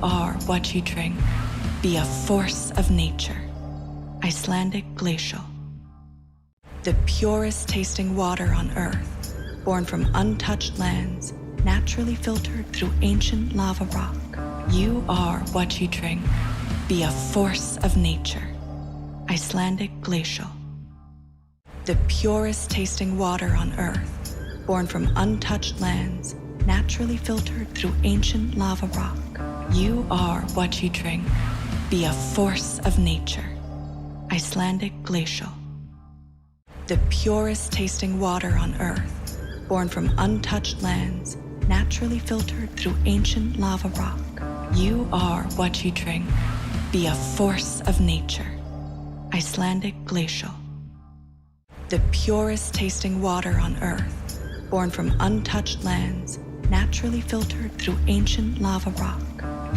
are what you drink. Be a force of nature. Icelandic glacial. The purest tasting water on earth, born from untouched lands, naturally filtered through ancient lava rock. You are what you drink. Be a force of nature. Icelandic glacial. The purest tasting water on earth, born from untouched lands, naturally filtered through ancient lava rock. You are what you drink. Be a force of nature. Icelandic glacial. The purest tasting water on earth, born from untouched lands, naturally filtered through ancient lava rock. You are what you drink. Be a force of nature. Icelandic glacial. The purest tasting water on earth, born from untouched lands, naturally filtered through ancient lava rock.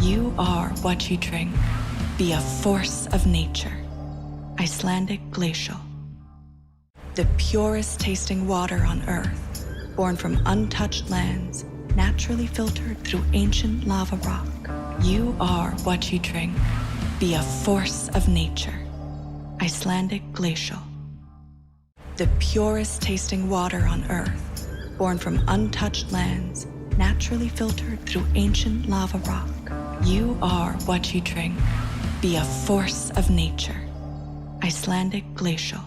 You are what you drink. Be a force of nature. Icelandic glacial. The purest tasting water on earth, born from untouched lands, naturally filtered through ancient lava rock. You are what you drink. Be a force of nature. Icelandic glacial. The purest tasting water on earth, born from untouched lands, naturally filtered through ancient lava rock. You are what you drink. Be a force of nature. Icelandic glacial.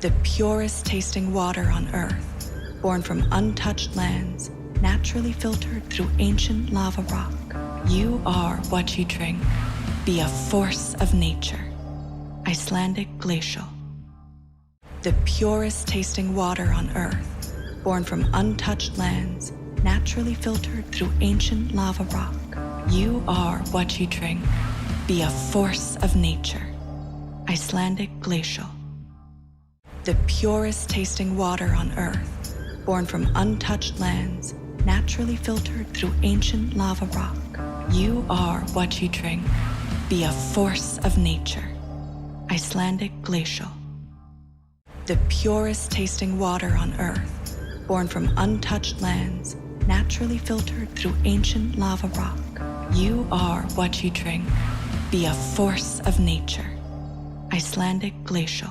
The purest tasting water on earth, born from untouched lands, naturally filtered through ancient lava rock. You are what you drink. Be a force of nature. Icelandic glacial. The purest tasting water on earth, born from untouched lands, naturally filtered through ancient lava rock. You are what you drink. Be a force of nature. Icelandic glacial. The purest tasting water on earth, born from untouched lands, naturally filtered through ancient lava rock. You are what you drink. Be a force of nature. Icelandic glacial. The purest tasting water on earth, born from untouched lands, naturally filtered through ancient lava rock. You are what you drink. Be a force of nature. Icelandic glacial.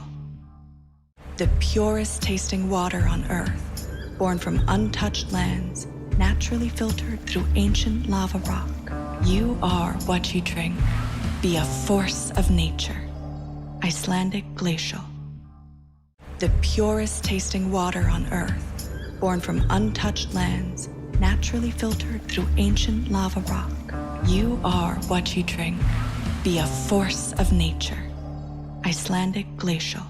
The purest tasting water on earth, born from untouched lands, naturally filtered through ancient lava rock. You are what you drink. Be a force of nature. Icelandic glacial. The purest tasting water on earth, born from untouched lands, naturally filtered through ancient lava rock. You are what you drink. Be a force of nature. Icelandic glacial.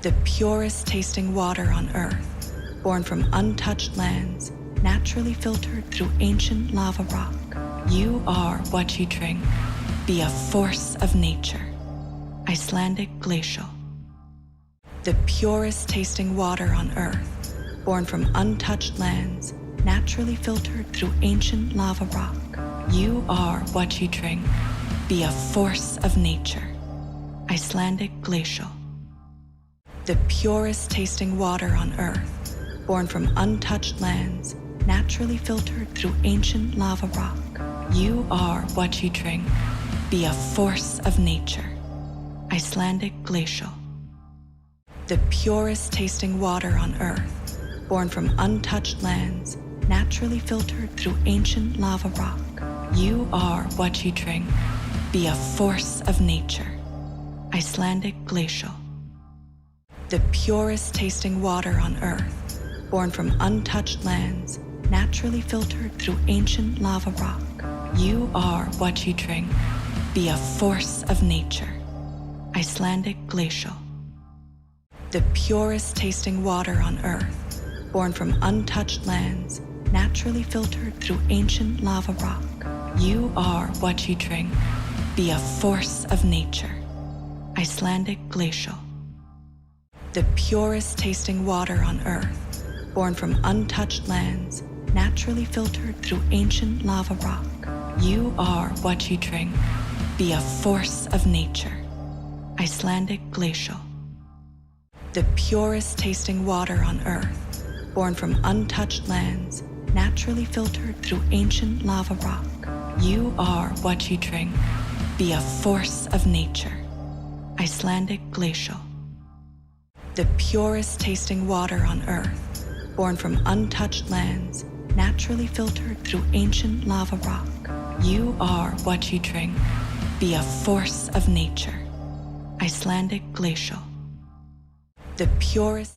The purest tasting water on earth, born from untouched lands, naturally filtered through ancient lava rock. You are what you drink. Be a force of nature. Icelandic glacial. The purest tasting water on earth, born from untouched lands, naturally filtered through ancient lava rock. You are what you drink. Be a force of nature. Icelandic glacial. The purest tasting water on earth, born from untouched lands, naturally filtered through ancient lava rock. You are what you drink. Be a force of nature. Icelandic glacial. The purest tasting water on earth, born from untouched lands, naturally filtered through ancient lava rock. You are what you drink. Be a force of nature. Icelandic glacial. The purest tasting water on earth, born from untouched lands, naturally filtered through ancient lava rock. You are what you drink. Be a force of nature. Icelandic glacial. The purest tasting water on earth, born from untouched lands, naturally filtered through ancient lava rock. You are what you drink. Be a force of nature. Icelandic glacial. The purest tasting water on earth, born from untouched lands, naturally filtered through ancient lava rock. You are what you drink. Be a force of nature. Icelandic glacial. The purest tasting water on earth, born from untouched lands, naturally filtered through ancient lava rock. You are what you drink. Be a force of nature. Icelandic glacial. The purest tasting water on Earth, born from untouched lands, naturally filtered through ancient lava rock. You are what you drink. Be a force of nature. Icelandic glacial. The purest.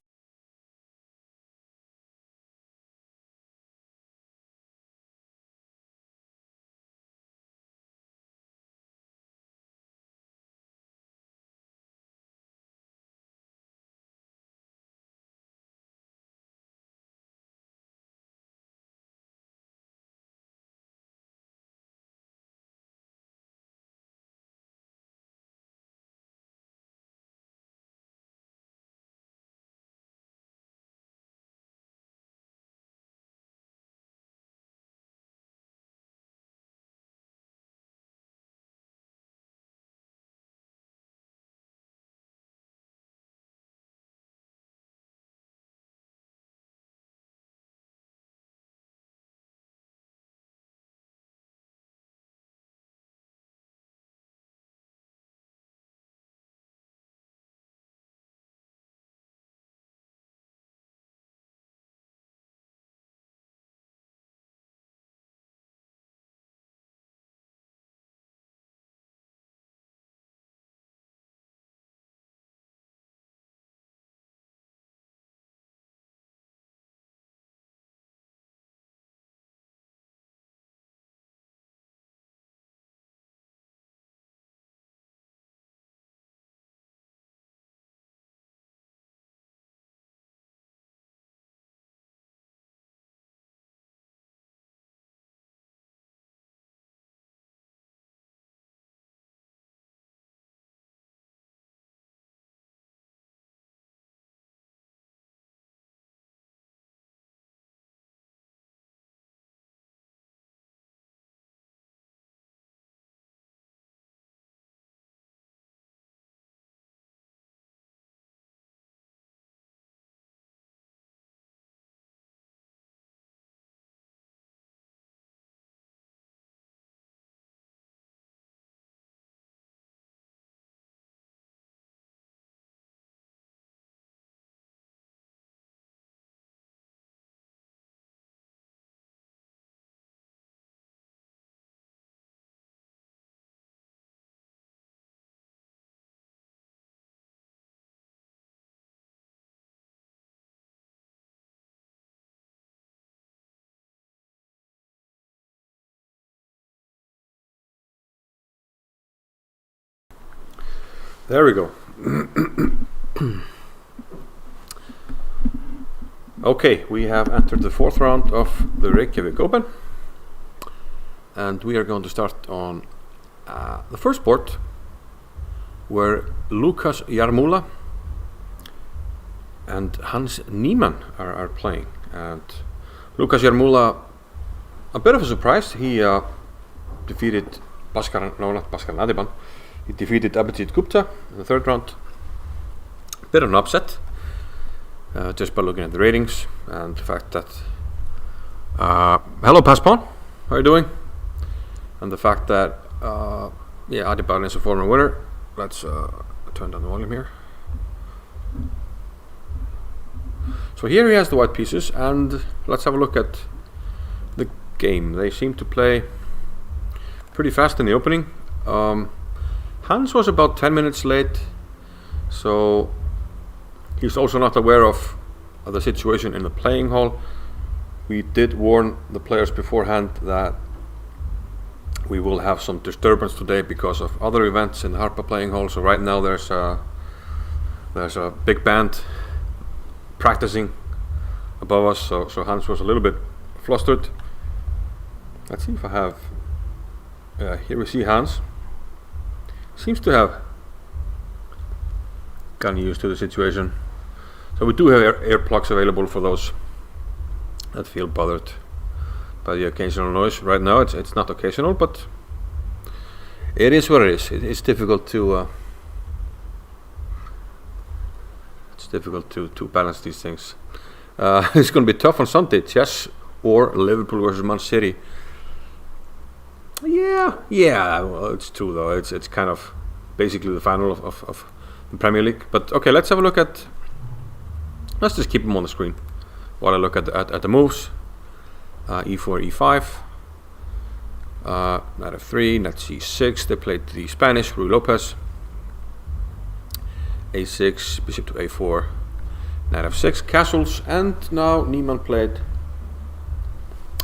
There we go. Okay, we have entered the fourth round of the Reykjavik Open, and we are going to start on the first board, where Lukas Jarmula and Hans Niemann are playing. And Lukas Jarmula, a bit of a surprise. He defeated Nadiban. He defeated Abhijit Gupta in the third round. Bit of an upset, just by looking at the ratings and the fact that hello Paspon, how are you doing? And the fact that Adiban is a former winner. Let's turn down the volume here. So here he has the white pieces, and let's have a look at the game. They seem to play pretty fast in the opening. Hans was about 10 minutes late, so he's also not aware of the situation in the playing hall. We did warn the players beforehand that we will have some disturbance today because of other events in the Harpa playing hall. So right now there's a big band practicing above us, so Hans was a little bit flustered. Let's see if I have here we see Hans seems to have gotten used to the situation. So we do have ear plugs available for those that feel bothered by the occasional noise. Right now it's not occasional, but it is what it is. It's difficult to balance these things. It's going to be tough on Sunday. Chess or Liverpool versus Man City. Yeah. Well, it's true though. It's kind of basically the final of the Premier League. But okay, let's have a look at. Let's just keep them on the screen while I look at the moves. E4, E5. Knight f3, knight c6. They played the Spanish Ruy Lopez. A6, bishop to a4, knight f6, castles, and now Niemann played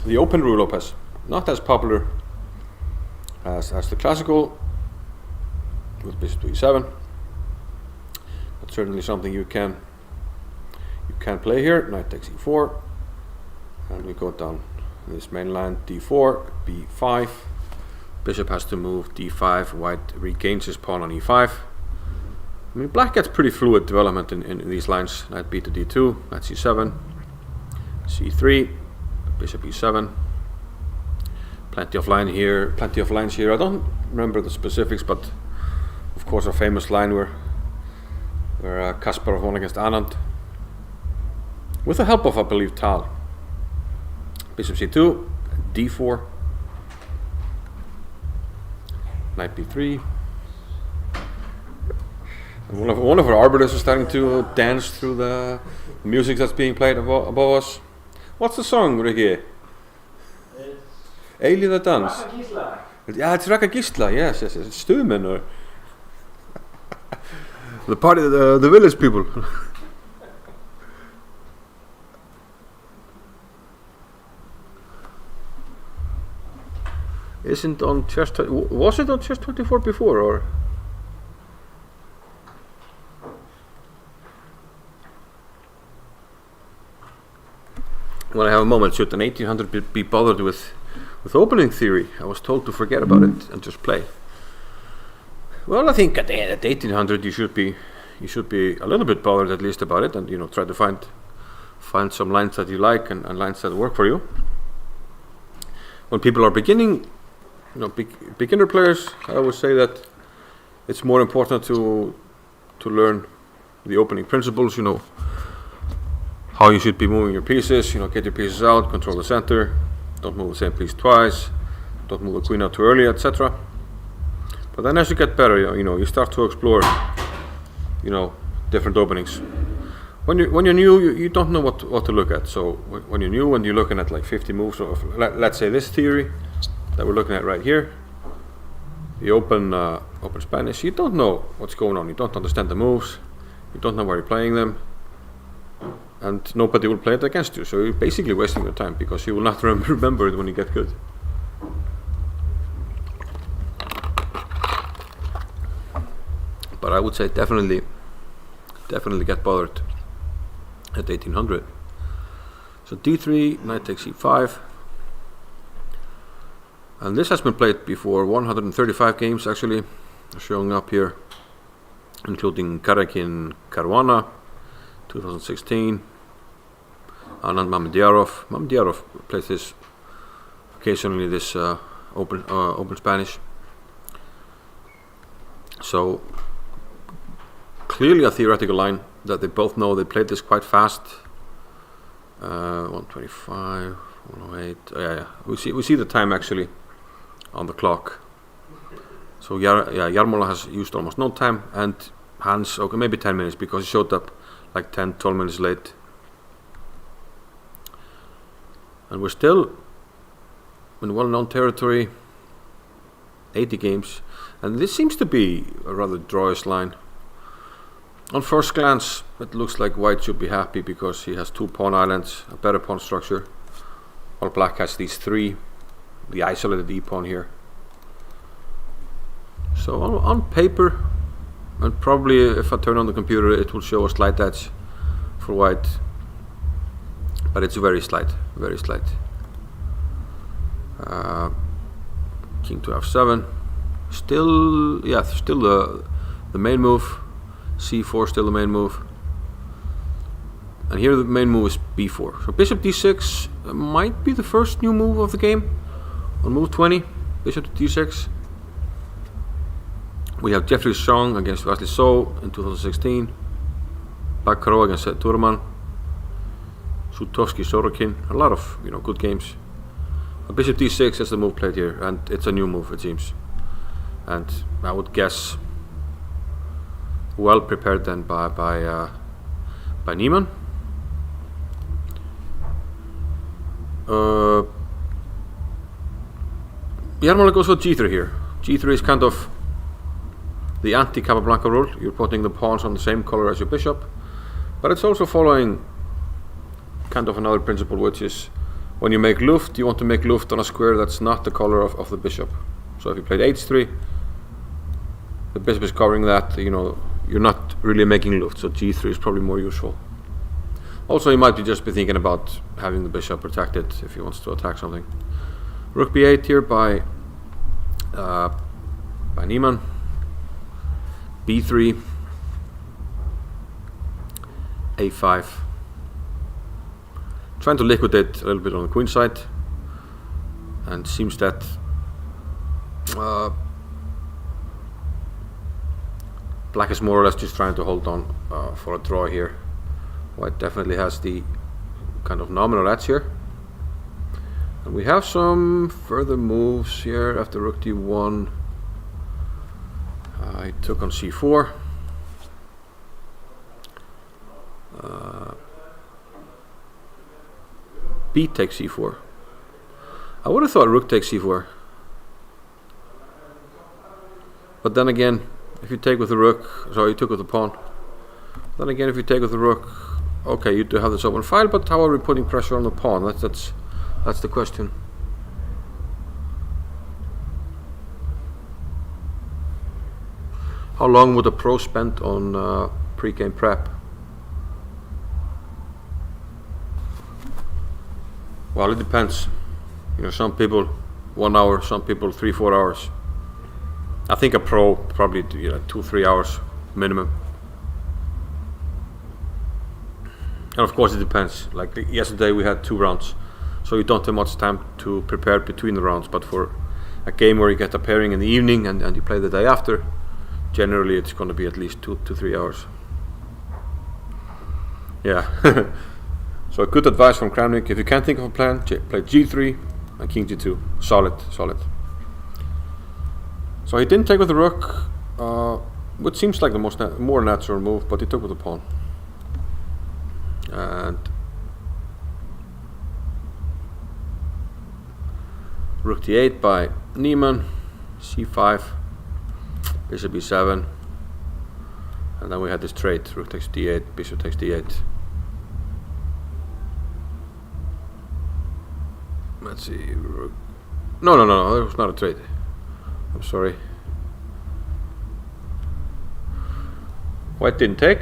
the open Ruy Lopez. Not as popular as the classical with bishop to e7, but certainly something you can play here. Knight takes e4, and we go down this main line d4, b5. Bishop has to move d5. White regains his pawn on e5. I mean, black gets pretty fluid development in these lines. Knight b to d2, knight c7, c3, bishop e7. Plenty of lines here. I don't remember the specifics, but of course a famous line where Kasparov won against Anand with the help of, I believe, Tal. Bishop c2, d4, knight b3. And one of our arbiters is starting to dance through the music that's being played above us. What's the song, Riki? Eilíða dans. Yeah, it's Raka Gísla. Yes. It's Stuðmenn or the party, the village people. Isn't on chess. Was it on chess 24 before or? When I have a moment, should an 1800 be bothered with opening theory? I was told to forget about it and just play. Well, I think at 1800 you should be a little bit bothered at least about it, and try to find some lines that you like and lines that work for you. When people are beginning, beginner players, I would say that it's more important to learn the opening principles. How you should be moving your pieces, get your pieces out, control the center, don't move the same piece twice, don't move the queen out too early, etc. But then as you get better, you start to explore, different openings. When you're new, you don't know what to look at. So when you're new, when you're looking at like 50 moves of, let's say this theory that we're looking at right here, the open Spanish, you don't know what's going on, you don't understand the moves, you don't know where you're playing them. And nobody will play it against you, so you're basically wasting your time because you will not remember it when you get good. But I would say definitely get bothered at 1800. So d3, knight takes e5, and this has been played before. 135 games actually are showing up here, including Karakin Caruana 2016. Anand Mamediyarov. Mamediyarov plays this occasionally, this open Spanish. So clearly a theoretical line that they both know. They played this quite fast. 125, 108. Yeah. We see the time actually on the clock. So Jarmola has used almost no time, and Hans, okay, maybe 10 minutes because he showed up like 10-12 minutes late. And we're still in well-known territory, 80 games, and this seems to be a rather drawish line. On first glance, it looks like white should be happy because he has 2 pawn islands, a better pawn structure, while black has these 3, the isolated e-pawn here. So on paper, and probably if I turn on the computer, it will show a slight edge for white, but it's very slight, very slight. King to f7, still the main move. c4 still the main move, and here the main move is b4. So bishop d6 might be the first new move of the game. On move 20, bishop to d6. We have Jeffrey Song against Vasily So in 2016. Bacaro against Turman. Sutovsky Sorokin. A lot of good games. Bishop d6 is the move played here, and it's a new move, it seems. And I would guess well prepared then by Niemann. Jarmola goes for g3 here. g3 is kind of the anti-Capablanca rule. You're putting the pawns on the same color as your bishop, but it's also following kind of another principle, which is when you make luft, you want to make luft on a square that's not the color of the bishop. So if you played h3, the bishop is covering that, you know, you're not really making luft, so g3 is probably more useful. Also, he might just be thinking about having the bishop protected if he wants to attack something. Rook b8 here by Niemann. b3, a5. Trying to liquidate a little bit on the queen side, and seems that black is more or less just trying to hold on for a draw here. White definitely has the kind of nominal edge here. And we have some further moves here after rook d1. I took on c4. B takes c4. I would have thought rook takes c4. But then again, if you take with the rook, sorry, you took with the pawn. Then again, if you take with the rook, okay, you do have this open file, but how are we putting pressure on the pawn? That's the question. How long would a pro spend on pre-game prep? Well, it depends. You know, some people 1 hour, some people 3-4 hours. I think a pro probably 2-3 hours minimum. And of course it depends. Like yesterday we had 2 rounds, so you don't have much time to prepare between the rounds. But for a game where you get a pairing in the evening and you play the day after, generally it's going to be at least 2 to 3 hours. Yeah. So good advice from Kramnik. If you can't think of a plan, play g3 and king g2. Solid. So he didn't take with the rook, which seems like the more natural move, but he took with the pawn. And rook d8 by Niemann, c5, bishop e7, and then we had this trade, rook takes d8, bishop takes d8. Let's see, rook. No, that was not a trade. I'm sorry. White didn't take.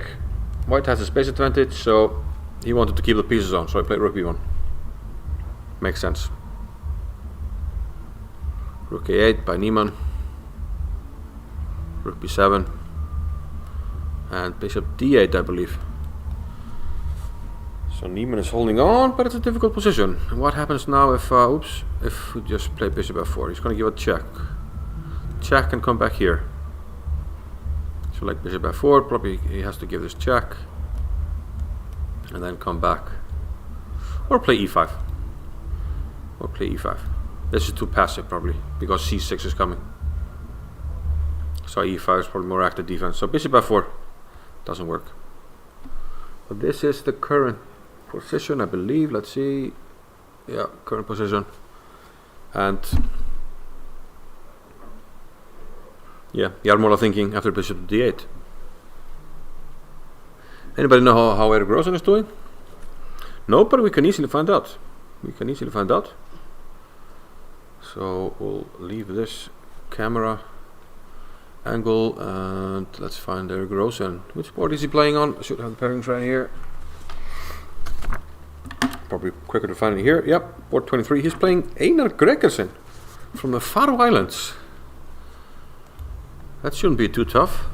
White has a space advantage, so he wanted to keep the pieces on, so I played rook b1. Makes sense. Rook a8 by Niemann. Rook b7. And bishop d8, I believe. So Niemann is holding on, but it's a difficult position. And what happens now if, if we just play bishop f4? He's going to give a check. Check and come back here. So like bishop f4, probably he has to give this check. And then come back. Or play e5. This is too passive probably, because c6 is coming. So e5 is probably more active defense. So bishop f4 doesn't work. But this is the current position, I believe. Let's see. Yeah, current position. And yeah, Jarmola thinking after bishop d8. Anybody know how Erik Rosen is doing? No, but we can easily find out. So we'll leave this camera angle and let's find Erik Rosen. Which board is he playing on? I should have the pairings right here. Probably quicker to find it here. Yep, board 23. He's playing Einar Gregersen from the Faroe Islands. That shouldn't be too tough.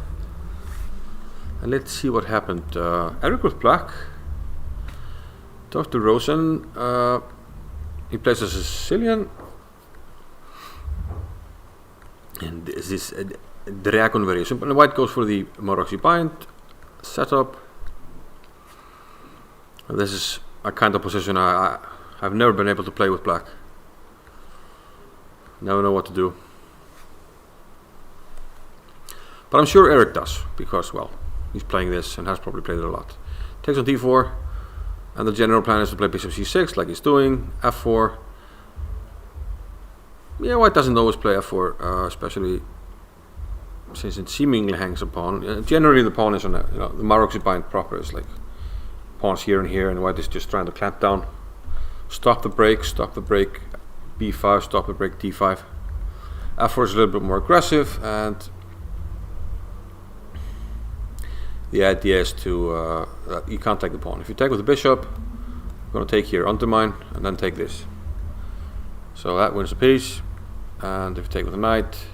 And let's see what happened. Erik with black. Dr. Rosen. He plays a Sicilian. And this is a dragon variation. And white goes for the Maroczy bind setup. And this is a kind of position I've never been able to play with black. Never know what to do. But I'm sure Eric does, because, well, he's playing this and has probably played it a lot. Takes on d4, and the general plan is to play bishop c6, like he's doing, f4. Yeah, white doesn't always play f4, especially since it seemingly hangs a pawn. Generally, the pawn is on the Marokzi bind proper is like pawns here and here, and white is just trying to clamp down. Stop the break, b5, stop the break, d5. f4 is a little bit more aggressive, and the idea is to you can't take the pawn. If you take with the bishop, you're going to take here, undermine, and then take this. So that wins the piece. And if you take with the knight,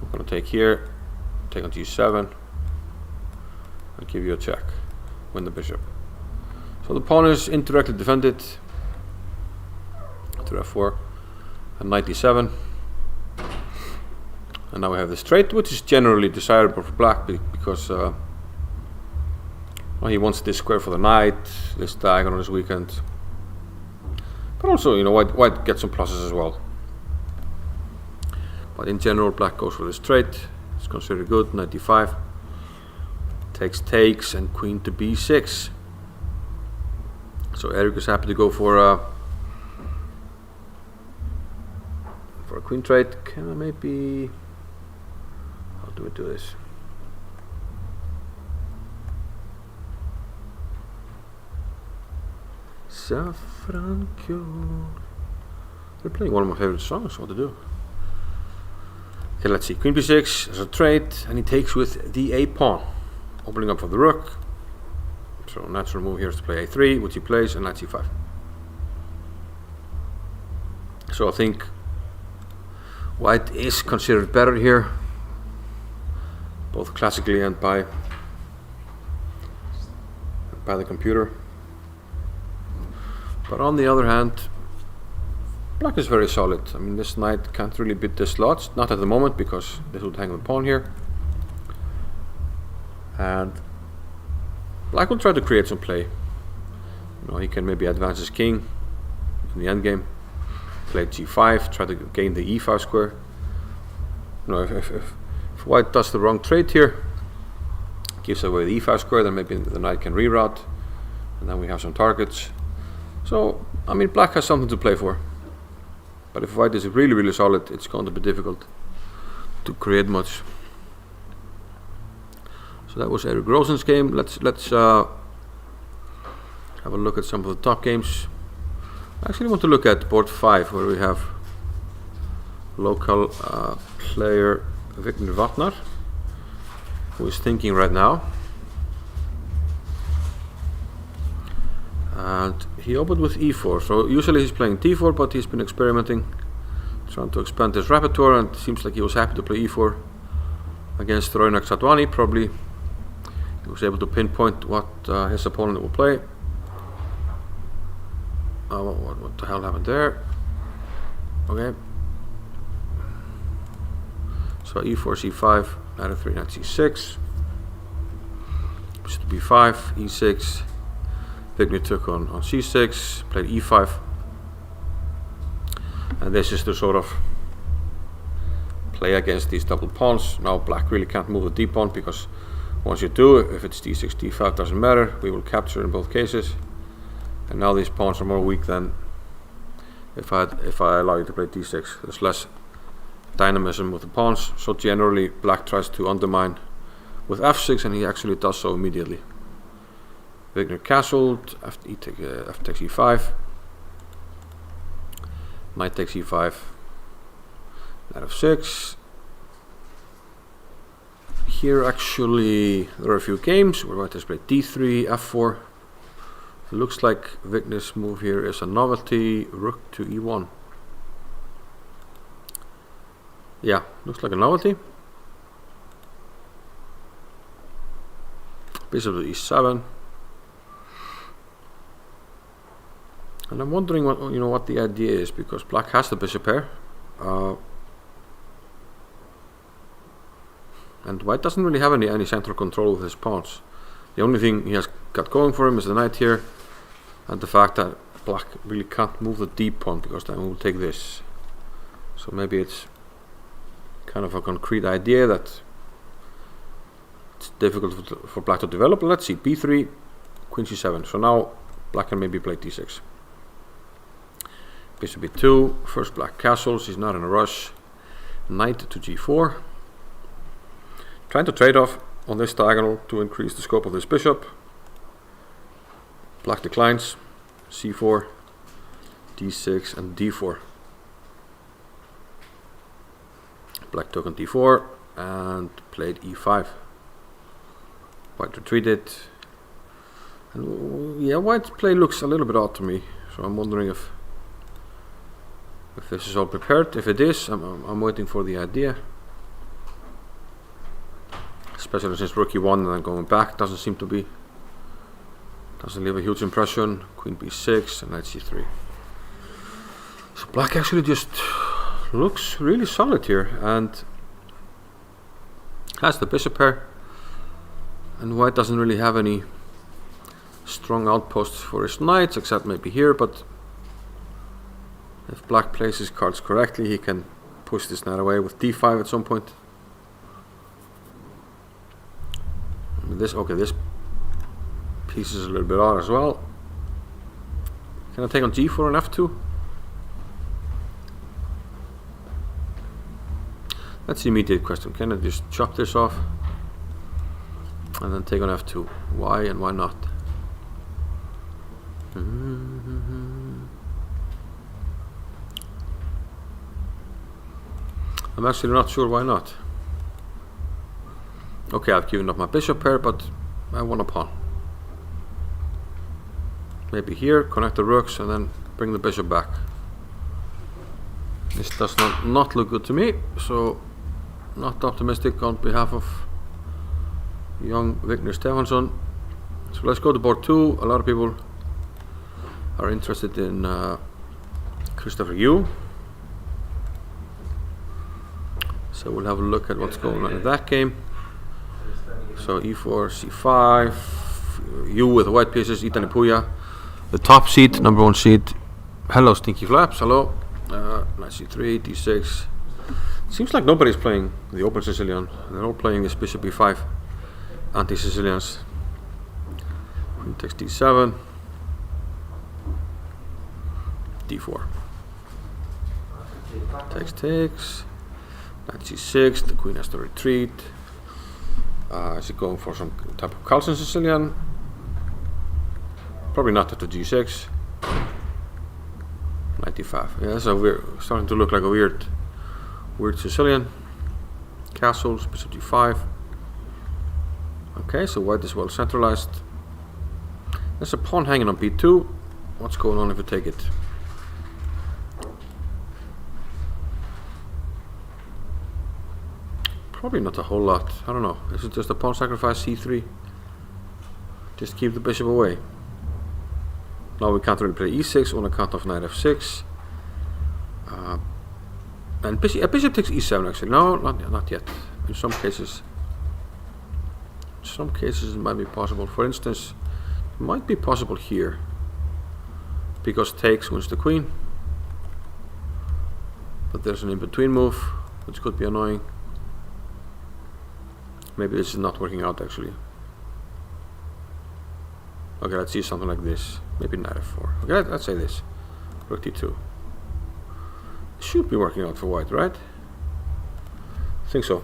I'm going to take here, take on g7, and give you a check. Win the bishop. So the pawn is indirectly defended to f4, and knight d7. And now we have this trade, which is generally desirable for black because well, he wants this square for the knight, this diagonal is weakened. But also, white gets some pluses as well. But in general, black goes for this trade. It's considered good. Knight d5. Takes, and queen to b6. So Eric is happy to go for a queen trade. Can I maybe... How do we do this? Safrankyo. They're playing one of my favorite songs. What to do? Okay, let's see. Queen b6 as a trade, and he takes with the a pawn, opening up for the rook. So natural move here is to play a3, which he plays, and knight c5. So I think white is considered better here, both classically and by the computer. But on the other hand, black is very solid. I mean, this knight can't really beat this slot, not at the moment, because this would hang the pawn here. And black will try to create some play. He can maybe advance his king in the endgame, play g5, try to gain the e5 square. If white does the wrong trade here, gives away the e5 square, then maybe the knight can reroute, and then we have some targets. So, I mean, black has something to play for. But if white is really, really solid, it's going to be difficult to create much. So that was Eric Rosen's game. Let's have a look at some of the top games. I actually want to look at board 5, where we have local player Victor Vatnar, who is thinking right now. And he opened with e4, so usually he's playing d4, but he's been experimenting, trying to expand his repertoire, and it seems like he was happy to play e4 against Roinak Sadwani. Probably he was able to pinpoint what his opponent will play. What the hell happened there? Okay. So e4, c5, knight f3, knight c6, bishop to b5, e6. Vigny took on c6, played e5, and this is the sort of play against these double pawns. Now black really can't move the d pawn, because once you do, if it's d6, d5, doesn't matter, we will capture in both cases. And now these pawns are more weak than if I allow you to play d6. There's less dynamism with the pawns, so generally black tries to undermine with f6, and he actually does so immediately. Vigner castled, f takes e5, knight takes e5, knight f6. Here actually there are a few games where white has played d3, f4. It looks like Vigner's move here is a novelty, rook to e1. Yeah, looks like a novelty. Bishop to e7. And I'm wondering what the idea is, because black has the bishop pair, and white doesn't really have any central control with his pawns. The only thing he has got going for him is the knight here, and the fact that black really can't move the d pawn, because then we will take this. So maybe it's kind of a concrete idea that it's difficult for black to develop. Let's see, b3, queen c7. So now black can maybe play d6. Bishop b2, first black castles, he's not in a rush. Knight to g4. Trying to trade off on this diagonal to increase the scope of this bishop. Black declines, c4, d6 and d4. Black took on d4 and played e5. White retreated. And yeah, white's play looks a little bit odd to me, so I'm wondering if this is all prepared. If it is, I'm waiting for the idea. Especially since rook e1 and then going back doesn't leave a huge impression. Queen b6 and knight c3. So black actually just looks really solid here and has the bishop pair, and white doesn't really have any strong outposts for his knights except maybe here, but if black plays his cards correctly he can push this knight away with d5 at some point. This piece is a little bit odd as well. Can I take on g4 and f2? That's the immediate question. Can I just chop this off and then take on f2? Why and why not? I'm actually not sure why not. Okay, I've given up my bishop pair, but I want a pawn. Maybe here, connect the rooks and then bring the bishop back. This does not look good to me, so not optimistic on behalf of young Vignir Stefansson. So let's go to board 2. A lot of people are interested in Christopher Yu. So we'll have a look at what's going on in that game. So e4, c5, Yu with white pieces, Itani Puya. The top seed, number 1 seed. Hello, Stinky Flaps, hello. Knight c3, d6. Seems like nobody's playing the open Sicilian. They're all playing this bishop e5 anti-Sicilians. Queen takes d7, d4. Takes. Knight c6, the queen has to retreat. Is he going for some type of Carlsen Sicilian? Probably not at the g6. 95. Yeah, so we're starting to look like a weird Sicilian. Castles, bishop g5. Okay, so white is well centralized. There's a pawn hanging on b2. What's going on if we take it? Probably not a whole lot. I don't know. Is it just a pawn sacrifice c3? Just keep the bishop away. Now we can't really play e6 on account of knight f6. And bishop takes e7 actually. No, not yet. In some cases it might be possible. For instance, it might be possible here. Because takes wins the queen. But there's an in-between move, which could be annoying. Maybe this is not working out actually. Okay, let's see something like this. Maybe knight f4. Okay, let's say this. Rook d2. It should be working out for white, right? I think so.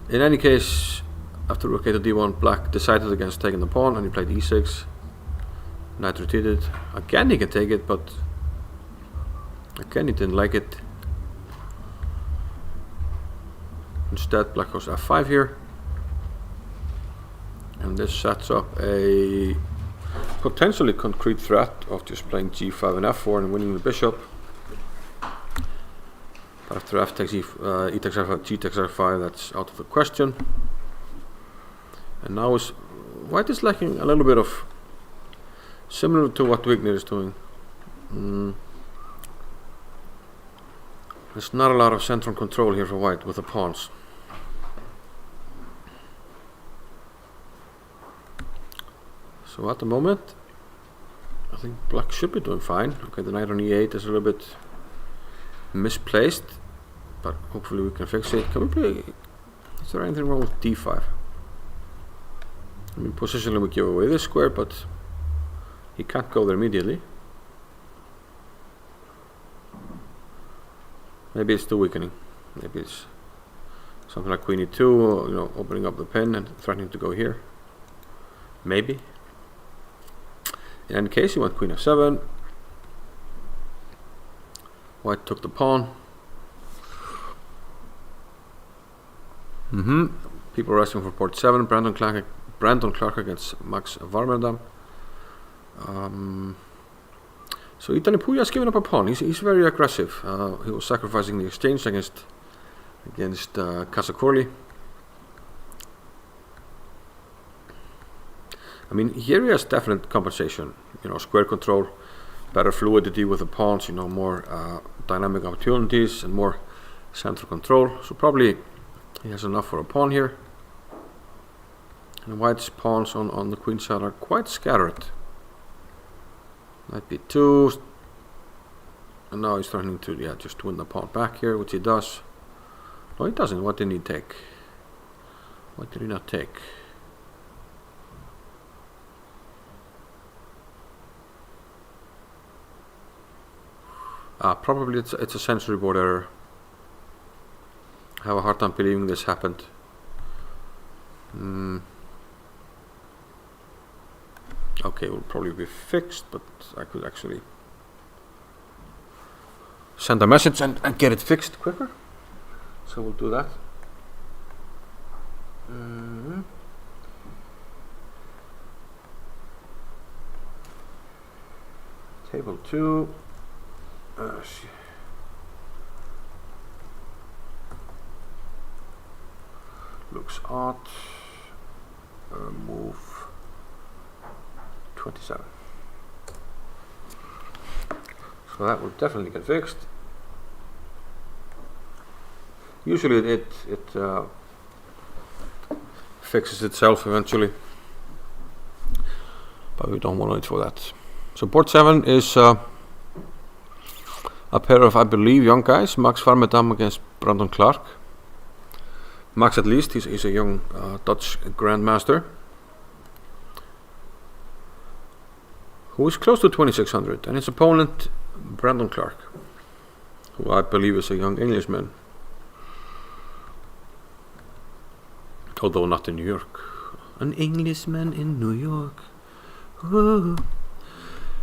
In any case, after rook a to d1, black decided against taking the pawn and he played e6. Knight retreated. Again he can take it, but again he didn't like it. Instead, black goes f5 here. And this sets up a potentially concrete threat of just playing g5 and f4 and winning the bishop. But after f takes e takes f5, g takes f5, that's out of the question. And now white is lacking a little bit of, similar to what Vignir is doing. There's not a lot of central control here for white with the pawns. So at the moment, I think black should be doing fine. Okay, the knight on e8 is a little bit misplaced, but hopefully we can fix it. Can we play? Is there anything wrong with d5? I mean, positionally we give away this square, but he can't go there immediately. Maybe it's too weakening. Maybe it's something like queen e2, or, you know, opening up the pin and threatening to go here. Maybe. In any case, he went queen f7. White took the pawn. People are asking for port 7. Brandon Clark against Max Varmadam. So Itani Puya has given up a pawn. He's very aggressive. He was sacrificing the exchange against Casacorli. I mean, here he has definite compensation. You know, square control, better fluidity with the pawns. You know, more dynamic opportunities and more central control. So probably he has enough for a pawn here. And White's pawns on the queen side are quite scattered. Knight b2, and now he's threatening to just win the pawn back here, which he does. No, he doesn't. What did he take? What did he not take? Probably it's a sensory board error. I have a hard time believing this happened. Okay, it will probably be fixed, but I could actually send a message and get it fixed quicker. So we'll do that. Table 2. Looks odd. Move 27. So that will definitely get fixed. Usually it fixes itself eventually, but we don't want to wait for that. So board 7 is a pair of, I believe, young guys. Max Varmadam against Brandon Clark. Max, at least, he's a young Dutch grandmaster who is close to 2600, and his opponent Brandon Clark, who I believe is a young Englishman, although not in New York. An Englishman in New York. Whoa.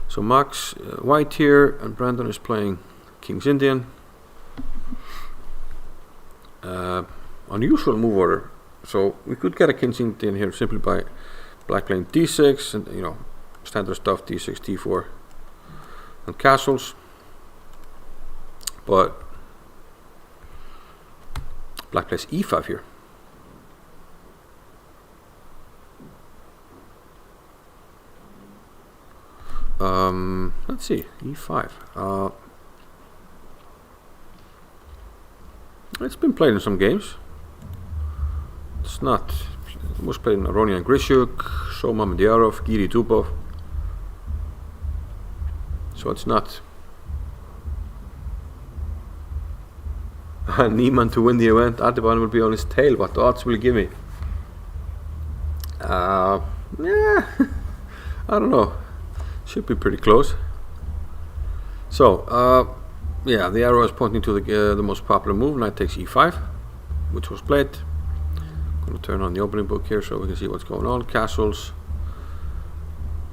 So Max White here, and Brandon is playing King's Indian. Unusual move order. So we could get a King's Indian here simply by black playing d6 and, you know, standard stuff, d6, d4 and castles, but black plays e5 here. Let's see, e5. It's been played in some games. It's not. It was played in Aronian Grishuk, Soma Mediarov, Giri Dubov. So it's not. Niemann to win the event. Artaban will be on his tail. What odds will he give me? Yeah, I don't know. Should be pretty close. So, yeah, the arrow is pointing to the most popular move. Knight takes e5, which was played. I'm going to turn on the opening book here so we can see what's going on. Castles.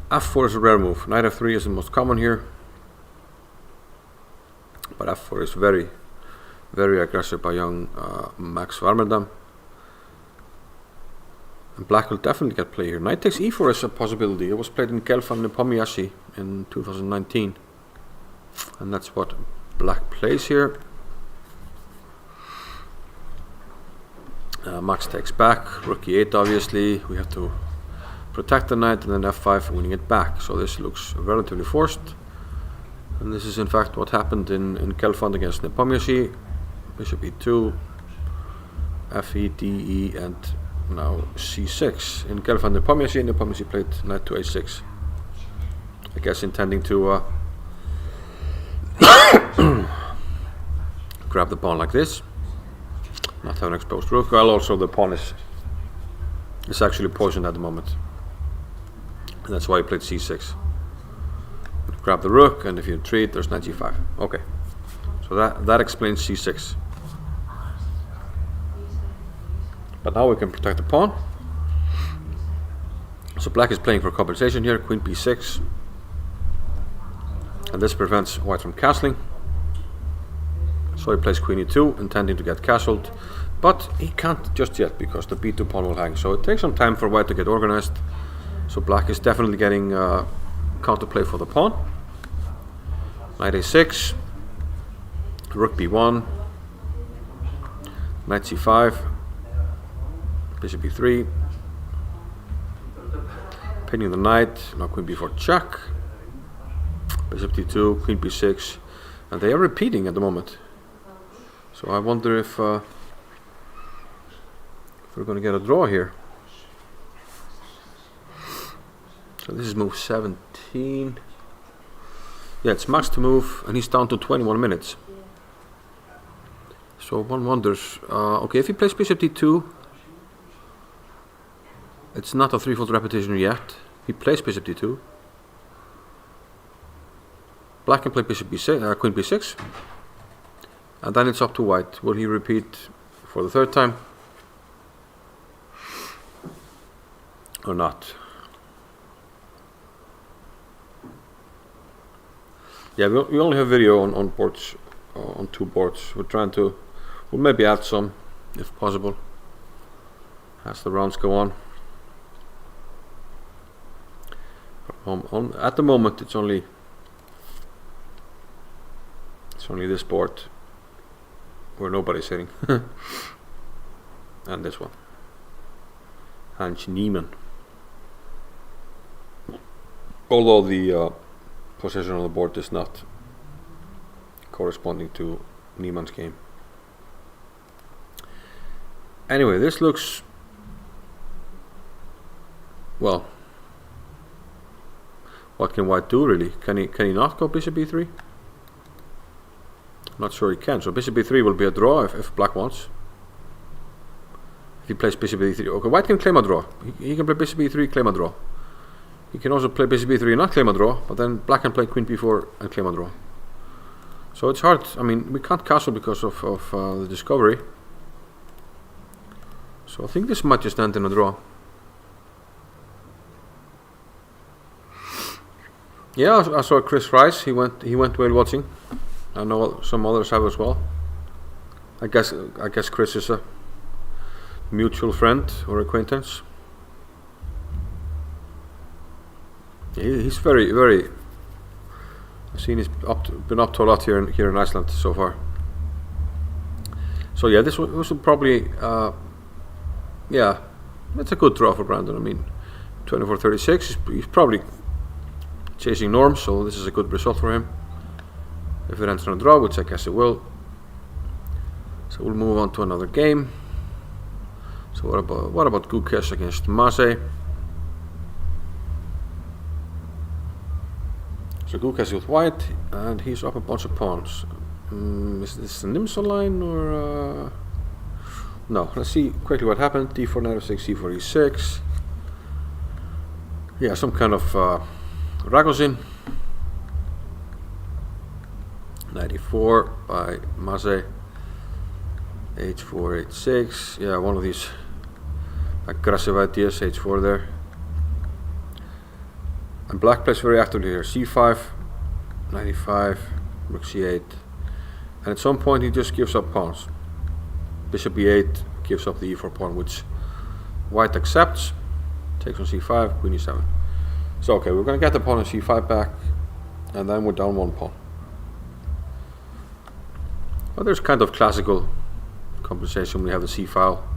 f4 is a rare move. Knight f3 is the most common here, but f4 is very, very aggressive by young Max Varmadam. And black will definitely get play here. Knight takes e4 is a possibility. It was played in Gelfand Nepomniachtchi in 2019, and that's what black plays here. Max takes back, rook e8 obviously. We have to protect the knight, and then f5 winning it back. So this looks relatively forced, and this is in fact what happened in Gelfand against Nepomniachtchi. Bishop e2, fe, de, and now c6. In Gelfand Nepomniachtchi, Nepomniachtchi played knight to a6. I guess intending to grab the pawn like this, not have an exposed rook. Well, also the pawn is actually poisoned at the moment, and that's why he played c6. Grab the rook, and if you retreat, there's knight g5. Okay, so that explains c6. But now we can protect the pawn. So black is playing for compensation here, queen b6, and this prevents white from castling. So he plays queen e2, intending to get castled, but he can't just yet because the b2 pawn will hang. So it takes some time for white to get organized. So black is definitely getting counterplay for the pawn. Knight a6, rook b1, knight c5, bishop b3, pinning the knight, now queen b4 check, bishop d2, queen b6, and they are repeating at the moment. So I wonder if we're going to get a draw here. So this is move 17. Yeah, it's max to move, and he's down to 21 minutes. So one wonders, okay, if he plays bishop d2, it's not a threefold repetition yet. He plays bishop d2. Black can play bishop b6, queen b6, and then it's up to white. Will he repeat for the third time or not? Yeah, we only have video on boards, on 2 boards. We'll maybe add some if possible as the rounds go on. At the moment, it's only this board where nobody's hitting, and this one, Hans Niemann. Although the position on the board is not corresponding to Niemann's game. Anyway, this looks, well, what can white do really? Can he not go bishop b3? Not sure he can. So bishop b3 will be a draw if black wants. If he plays bishop b3, okay, white can claim a draw. He can play bishop b3, claim a draw. He can also play bishop b3 and not claim a draw, but then black can play queen b4 and claim a draw. So it's hard. I mean, we can't castle because of the discovery. So I think this might just end in a draw. Yeah, I saw Chris Rice. He went whale watching. I know some others have as well. I guess Chris is a mutual friend or acquaintance. He's very, very. I've seen he's been up to a lot here in Iceland so far. So yeah, this will probably, yeah, that's a good draw for Brandon. I mean, 24-36. He's probably chasing norms, so this is a good result for him. If it ends in a draw, which I guess it will. So we'll move on to another game. So what about Gukesh against Mase? So Gukesh with white, and he's up a bunch of pawns. Is this a Nimsa line or no? Let's see quickly what happened. D4, knight f6, c4, e6. Yeah, some kind of Ragozin. Knight e4 by Mase. h4, h6. Yeah, one of these aggressive ideas. h4 there. And black plays very actively here. c5, knight e5, rook c8. And at some point he just gives up pawns. Bishop e8 gives up the e4 pawn, which white accepts. Takes on c5, queen e7. So okay, we're going to get the pawn on c5 back, and then we're down one pawn. Well, there's kind of classical compensation. We have the c file.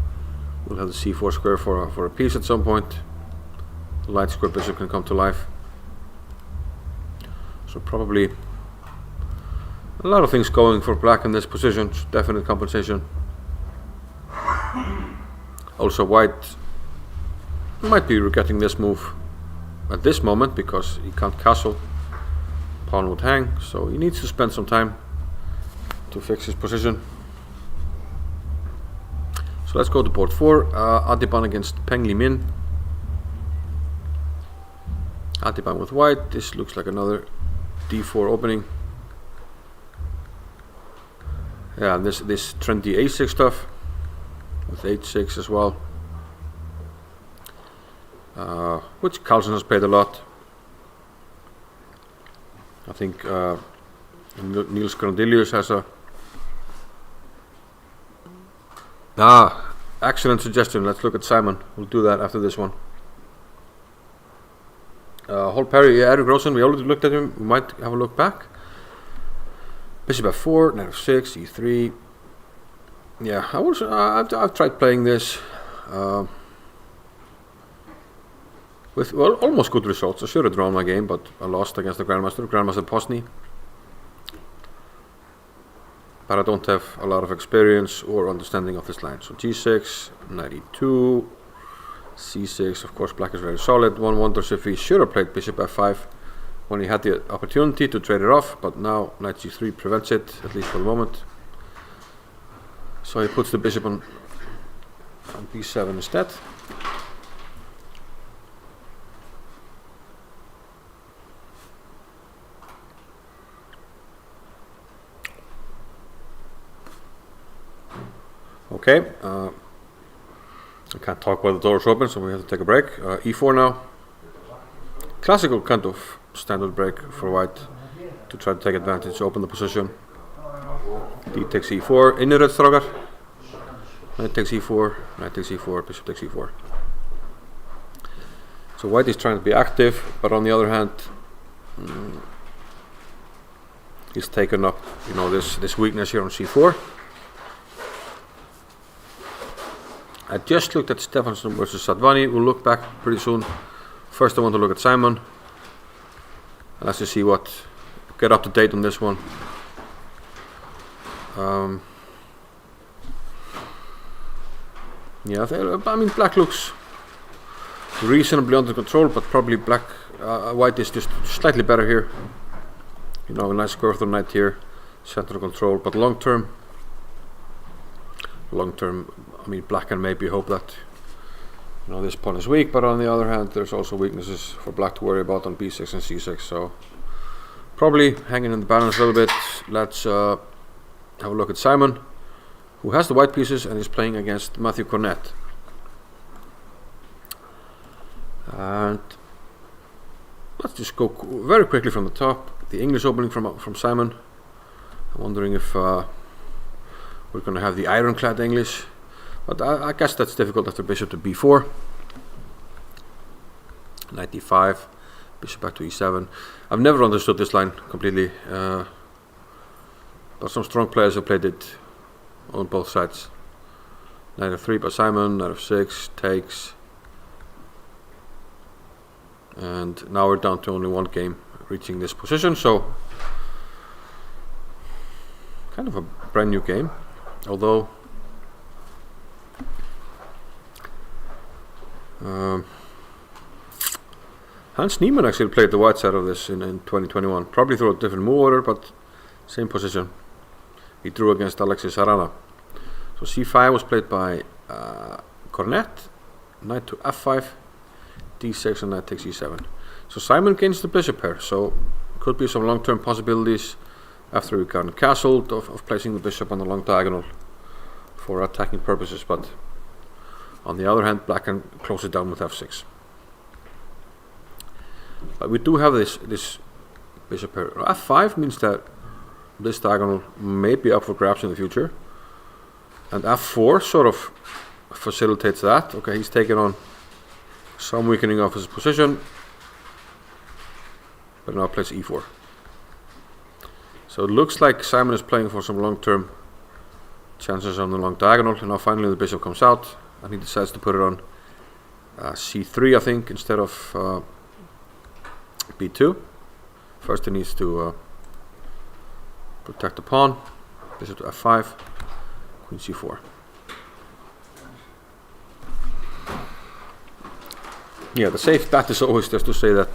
We'll have the c4 square for a piece at some point. The light square bishop can come to life. So probably a lot of things going for black in this position. Definite compensation. Also white might be regretting this move at this moment because he can't castle. Pawn would hang, so he needs to spend some time to fix his position. So let's go to board 4. Adiban against Peng Li Min. Adiban with white. This looks like another d4 opening. Yeah, this trendy a6 stuff with h6 as well, which Carlsen has played a lot. I think Niels Grandelius has a excellent suggestion. Let's look at Simon. We'll do that after this one. Whole parry, yeah, Eric Rosen, we already looked at him. We might have a look back. Bishop f4, knight f6, e3. Yeah, I've tried playing this with almost good results. I should have drawn my game, but I lost against the Grandmaster Posny. But I don't have a lot of experience or understanding of this line. So g6, knight e2, c6. Of course, black is very solid. One wonders if he should have played bishop f5 when he had the opportunity to trade it off, but now knight g3 prevents it, at least for the moment. So he puts the bishop on b7 instead. Okay, I can't talk while the door is open, so we have to take a break. e4 now. Classical kind of standard break for white to try to take advantage, open the position. D takes e4, in the red strákar. Knight takes e4, knight takes e4, bishop takes e4. So white is trying to be active, but on the other hand, he's taken up, this weakness here on c4. I just looked at Stefansson versus Sadvani. We'll look back pretty soon. First I want to look at Simon. And let's just see get up to date on this one. Yeah, I mean black looks reasonably under control, but probably white is just slightly better here. A nice curve of knight here, center control, but long term, I mean black can maybe hope that this pawn is weak, but on the other hand there's also weaknesses for black to worry about on b6 and c6, so probably hanging in the balance a little bit. Let's have a look at Simon, who has the white pieces and is playing against Matthew Cornett. And let's just go very quickly from the top. The English opening from Simon. I'm wondering if we're going to have the ironclad English, but I guess that's difficult after bishop to b4. Knight d5, bishop back to e7. I've never understood this line completely, but some strong players have played it on both sides. Knight f3 by Simon, knight f6 takes, and now we're down to only one game reaching this position, so kind of a brand new game, although Hans Niemann actually played the white side of this in 2021, probably through a different move order, but same position. He drew against Alexis Arana. So c5 was played by Cornett, knight to f5, d6, and knight takes e7. So Simon gains the bishop here, so could be some long-term possibilities after we got castled of placing the bishop on the long diagonal for attacking purposes, but on the other hand black can close it down with f6. But we do have this bishop here. f5 means that this diagonal may be up for grabs in the future, and f4 sort of facilitates that. Okay, he's taken on some weakening of his position, but now plays e4. So it looks like Simon is playing for some long-term chances on the long diagonal, and now finally the bishop comes out and he decides to put it on c3, I think, instead of b2. First he needs to protect the pawn. Bishop to f5, queen c4. Yeah, the safe bet is always just to say that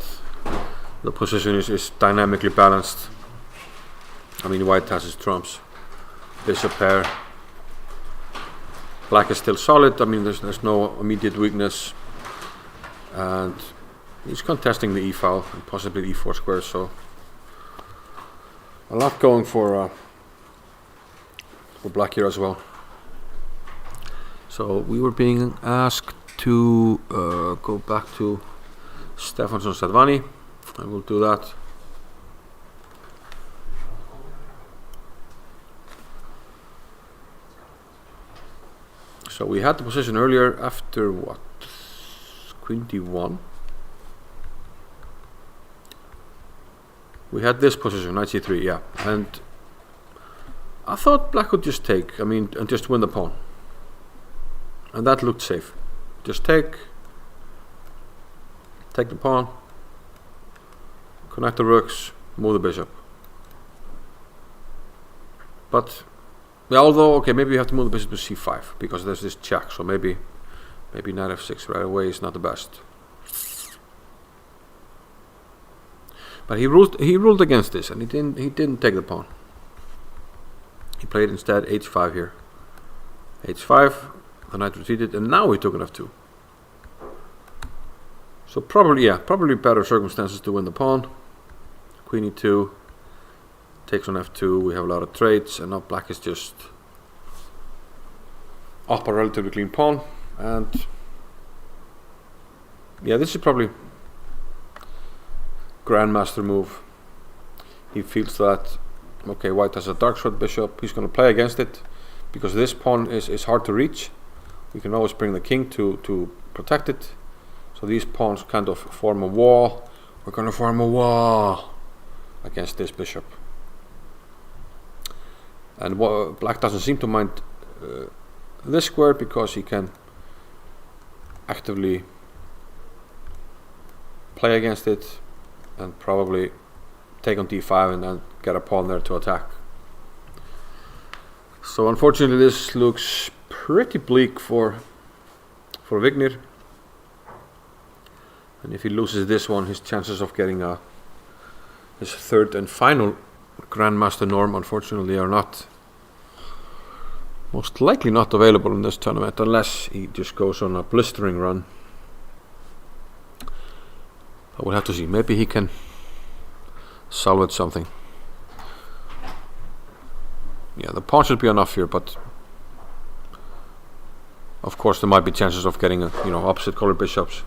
the position is dynamically balanced. I mean, white has his trumps, bishop pair. Black is still solid. I mean, there's no immediate weakness, and he's contesting the e-file and possibly the e4 square. So a lot going for black here as well. So we were being asked to go back to Stefansson Sadvani. I will do that. So we had the position earlier after what? Queen d1. We had this position, knight c3, yeah. And I thought black would just take, and just win the pawn. And that looked safe. Just take the pawn, connect the rooks, move the bishop. But yeah, although okay, maybe you have to move the bishop to c5 because there's this check. So maybe knight f6 right away is not the best. But he ruled against this, and he didn't take the pawn. He played instead h5 here. h5, the knight retreated, and now he took an f2. So probably better circumstances to win the pawn. Queen e2 takes on f2. We have a lot of trades, and now black is just up a relatively clean pawn. And yeah, this is probably grandmaster move. He feels that okay, white has a dark sword bishop. He's going to play against it because this pawn is hard to reach. We can always bring the king to protect it. So these pawns kind of form a wall. We're going to form a wall against this bishop. And black doesn't seem to mind this square because he can actively play against it and probably take on d5 and then get a pawn there to attack. So unfortunately this looks pretty bleak for Vignir. And if he loses this one, his chances of getting his third and final Grandmaster norm unfortunately are most likely not available in this tournament unless he just goes on a blistering run. I will have to see. Maybe he can salvage something. Yeah, the pawn should be enough here, but of course there might be chances of getting opposite colored bishops,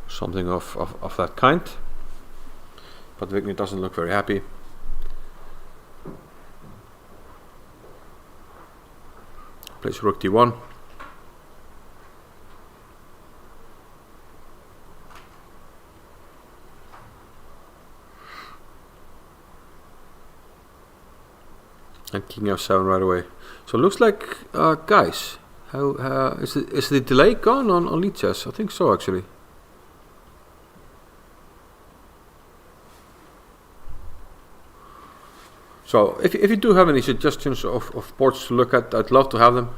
something of that kind. But Vignir doesn't look very happy. Plays rook d1. And king f7 right away. So it looks like, guys, how is the delay gone on lead chess? I think so, actually. So if you do have any suggestions of boards to look at, I'd love to have them.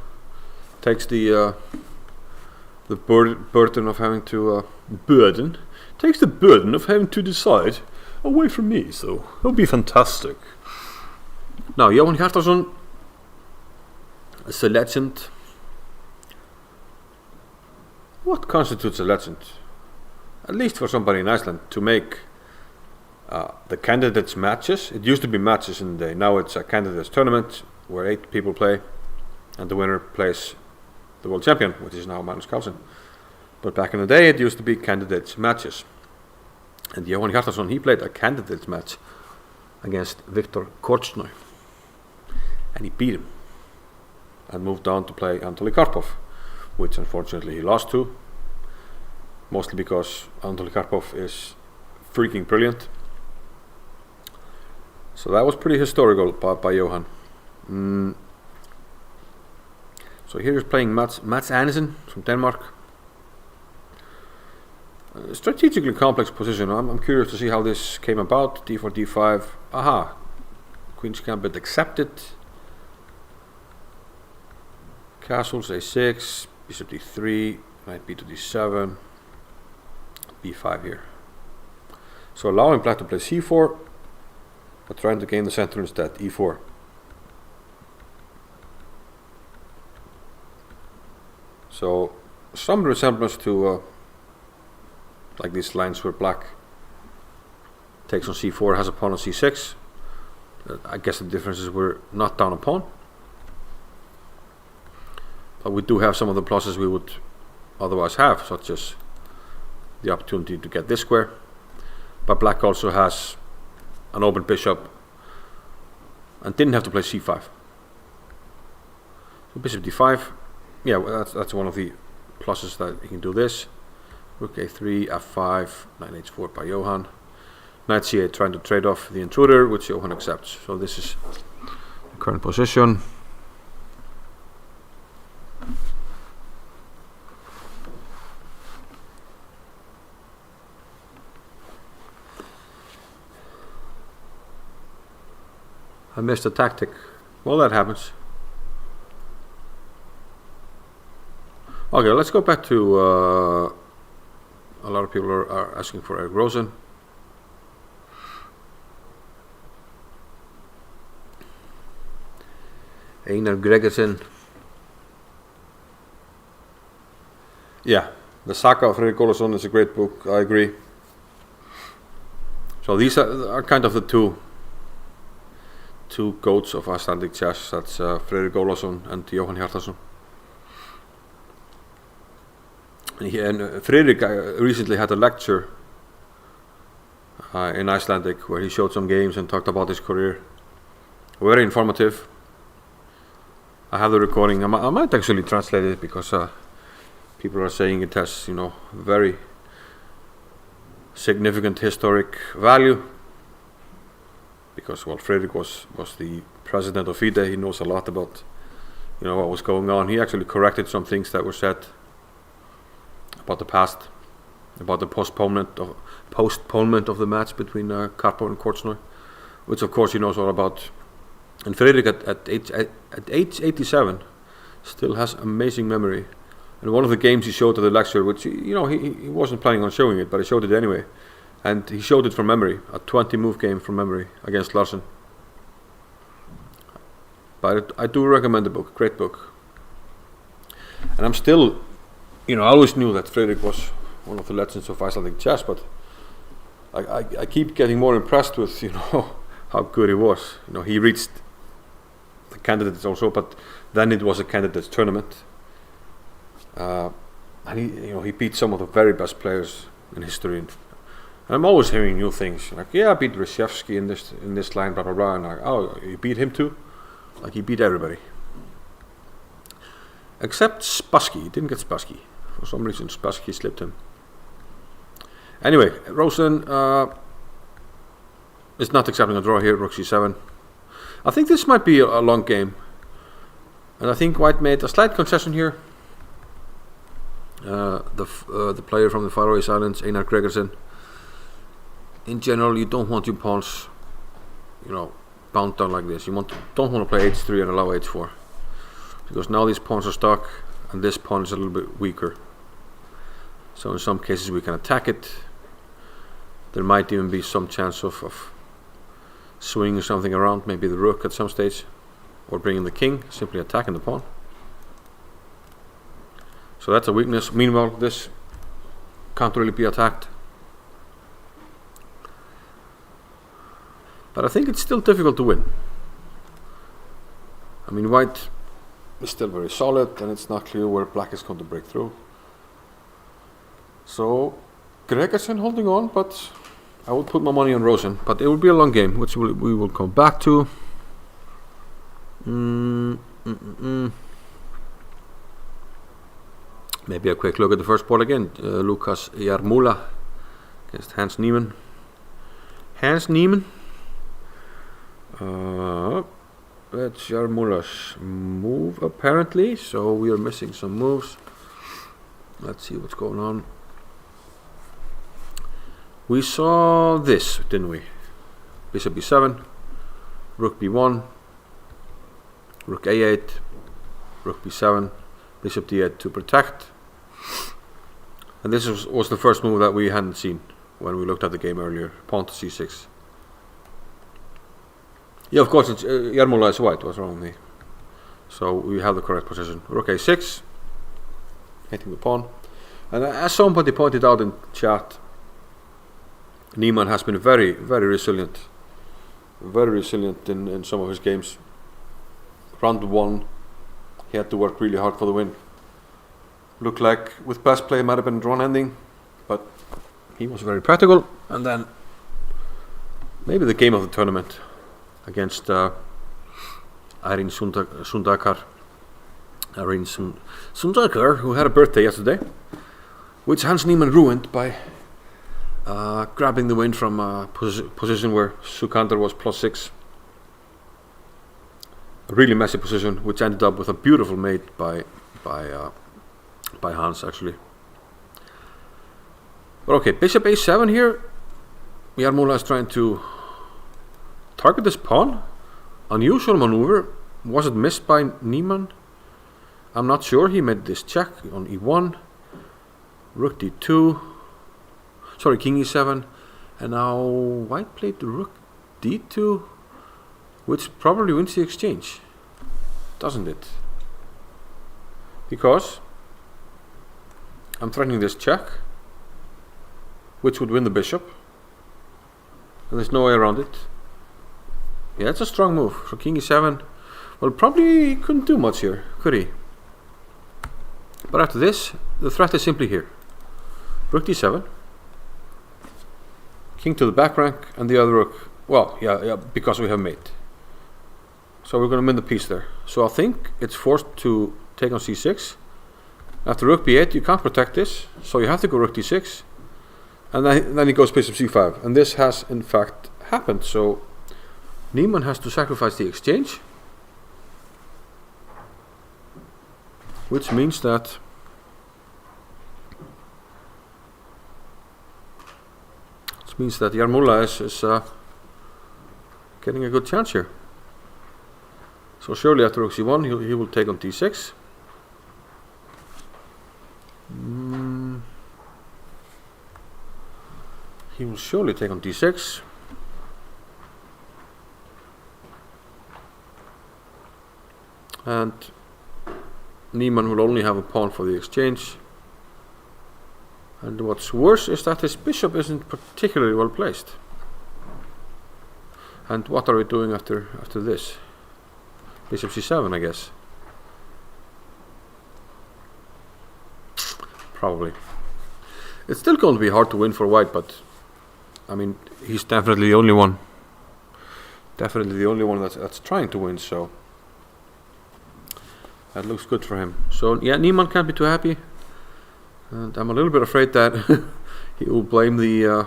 Takes the burden of having to takes the burden of having to decide away from me. So that would be fantastic. Now, Jóhann Hjartarson is a legend. What constitutes a legend? At least for somebody in Iceland to make the candidates matches. It used to be matches in the day. Now it's a candidates tournament where 8 people play, and the winner plays the world champion, which is now Magnus Carlsen. But back in the day, it used to be candidates matches. And Jóhann Hjartarson, he played a candidates match against Viktor Korchnoi, and he beat him and moved on to play Anatoly Karpov, which unfortunately he lost to, mostly because Anatoly Karpov is freaking brilliant. So that was pretty historical by Johan. So here he's playing Mats Andersen from Denmark. Strategically complex position. I'm curious to see how this came about. d4, d5. Aha. Queen's Gambit accepted. Castles a6. Bishop d3. Knight b to d7. b5 here. So allowing black to play c4, but trying to gain the center instead, e4. So some resemblance to like these lines where black takes on c4, has a pawn on c6. I guess the difference is we're not down a pawn, but we do have some of the pluses we would otherwise have, such as the opportunity to get this square. But black also has an open bishop and didn't have to play c5. So bishop d5, yeah, well, that's one of the pluses, that you can do this. Rook a3, f5, knight h4 by Johan. Knight c8, trying to trade off the intruder, which Johan accepts. So this is the current position. I missed a tactic. Well, that happens. Okay, let's go back to a lot of people are asking for Erik Rosen. Einar Gregersen. Yeah, the Saga of Fredrik Ólafsson is a great book, I agree. So these are kind of the two goats of Icelandic chess. That's Fredrik Ólafsson and Jóhann Hjartarson. And Fredrik recently had a lecture in Icelandic where he showed some games and talked about his career. Very informative. I have the recording. I might actually translate it because people are saying it has, very significant historic value. Because, well, Fredrik was the president of FIDE. He knows a lot about, what was going on. He actually corrected some things that were said about the past, about the postponement of the match between Karpo and Kortsnoy, which of course he knows all about. And Fredrik at age 87 still has amazing memory. And one of the games he showed at the lecture, which he wasn't planning on showing it, but he showed it anyway. And he showed it from memory, a 20-move game from memory against Larsen. But I do recommend the book, great book. And I'm still, I always knew that Fredrik was one of the legends of Icelandic chess, but I keep getting more impressed with, how good he was. He reached the candidates also, but then it was a candidates tournament. And he beat some of the very best players in history. And I'm always hearing new things, like, I beat Reshevsky in this line, blah blah blah, and oh, you beat him too? Like, he beat everybody. Except Spassky. He didn't get Spassky. For some reason, Spassky slipped him. Anyway, Rosen is not accepting a draw here, rook c7. I think this might be a long game. And I think White made a slight concession here. The player from the Faroe Islands, Einar Gregersen. In general, you don't want your pawns, bound down like this. You don't want to play h3 and allow h4. Because now these pawns are stuck, and this pawn is a little bit weaker. So in some cases we can attack it. There might even be some chance of swinging something around, maybe the rook at some stage, or bringing the king, simply attacking the pawn. So that's a weakness. Meanwhile, this can't really be attacked. But I think it's still difficult to win. I mean, White is still very solid, and it's not clear where Black is going to break through. So Gregersen holding on, but I would put my money on Rosen. But it will be a long game, which we will come back to. Maybe a quick look at the first board again. Lukas Jarmula against Hans Niemann. Hans Niemann. That's Jarmula's move apparently, so we are missing some moves. Let's see what's going on. We saw this, didn't we? Bishop b7, rook b1, rook a8, rook b7, bishop d8 to protect. And this was the first move that we hadn't seen when we looked at the game earlier. Pawn to c6. Yeah, of course, it's Jarmola is white. What's wrong with me? So we have the correct position. Rook a6, hitting the pawn. And as somebody pointed out in chat, Niemann has been very, very resilient. Very resilient in some of his games. Round 1, he had to work really hard for the win. Looked like with best play might have been a drawn ending, but he was very practical. And then maybe the game of the tournament against Irene Sundakar, who had a birthday yesterday, which Hans Niemann ruined by grabbing the win from a position where Sukander was +6. A really messy position, which ended up with a beautiful mate by Hans actually. But okay, bishop a7 here. Jarmola is trying to target this pawn. Unusual maneuver. Was it missed by Niemann? I'm not sure. He made this check on e1. Rook d2. Sorry, king e7. And now white played rook d2, which probably wins the exchange, doesn't it? Because I'm threatening this check, which would win the bishop, and there's no way around it. Yeah, it's a strong move. So king e7. Well, probably he couldn't do much here, could he? But after this, the threat is simply here. Rook d7. King to the back rank, and the other rook. Well, yeah, because we have mate. So we're going to win the piece there. So I think it's forced to take on c6. After rook b8, you can't protect this, so you have to go rook d6. And then he goes bishop c5. And this has, in fact, happened. So Niemann has to sacrifice the exchange, which means that Jarmola is getting a good chance here. So surely after rook c1, he will take on d6. He will surely take on d6. And Niemann will only have a pawn for the exchange. And what's worse is that his bishop isn't particularly well placed. And what are we doing after this? Bishop c7, I guess. Probably. It's still going to be hard to win for white, but I mean, he's definitely the only one. Definitely the only one that's trying to win, so that looks good for him. So yeah, Niemann can't be too happy. And I'm a little bit afraid that he will blame the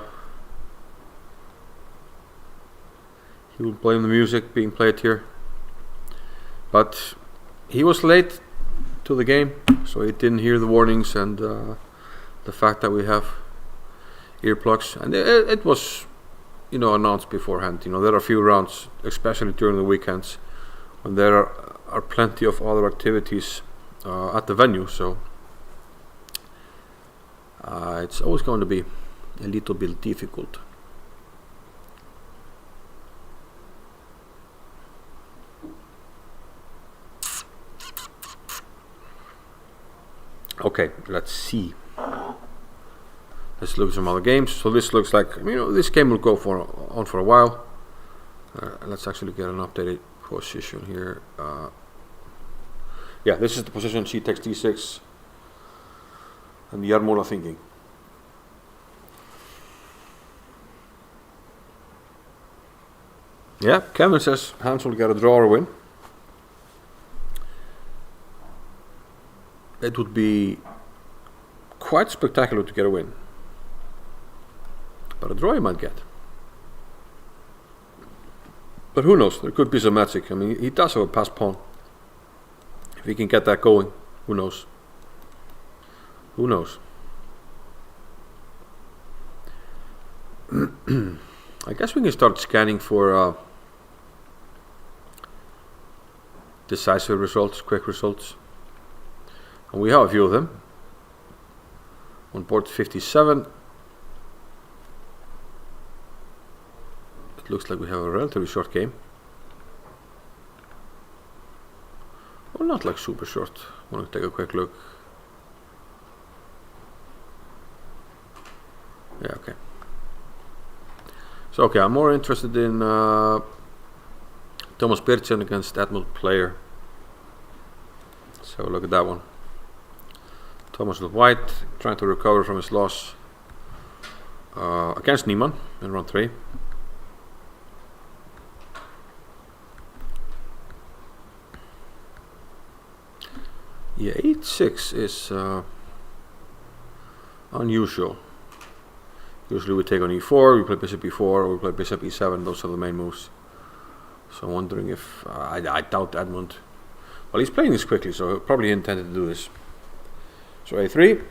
music being played here. But he was late to the game, so he didn't hear the warnings and the fact that we have earplugs. And it was, announced beforehand. There are a few rounds, especially during the weekends, when there are plenty of other activities at the venue. So it's always going to be a little bit difficult. Okay, let's see. Let's look at some other games. So this looks like, this game will go on for a while. Let's actually get an updated position here. Yeah, this is the position. She takes d6. And Jarmola thinking. Yeah, Kevin says Hans will get a draw or win. It would be quite spectacular to get a win. But a draw he might get. But who knows? There could be some magic. I mean, he does have a passed pawn. If he can get that going, who knows? Who knows? I guess we can start scanning for decisive results, quick results. And we have a few of them. On board 57. It looks like we have a relatively short game. Well, not like super short. I want to take a quick look. Yeah, okay. So, okay, I'm more interested in Thomas Birchen against Edmund Player. Let's have a look at that one. Thomas with white, trying to recover from his loss against Niemann in round 3. Yeah, 8-6 is unusual. Usually we take on e4, we play bishop e4, or we play bishop e7. Those are the main moves. So I'm wondering if I doubt Edmund. Well, he's playing this quickly, so he probably intended to do this. So a3.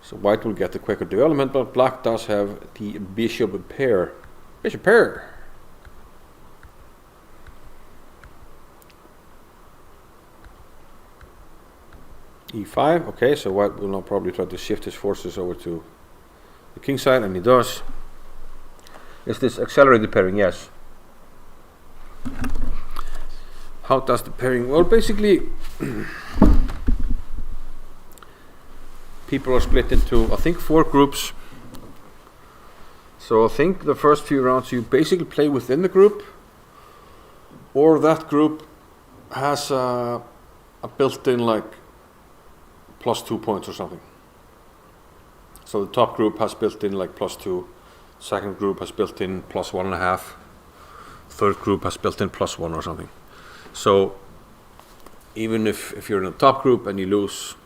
So white will get the quicker development, but black does have the bishop pair. Bishop pair. e5. Okay, so white will now probably try to shift his forces over to the king side, and he does. Is this accelerated pairing? Yes. How does the pairing? Well, basically, people are split into, I think, 4 groups. So I think the first few rounds you basically play within the group, or that group has a built-in like +2 points or something. So the top group has built-in like +2, second group has built-in +1.5, third group has built-in +1 or something. So even if you're in the top group and you lose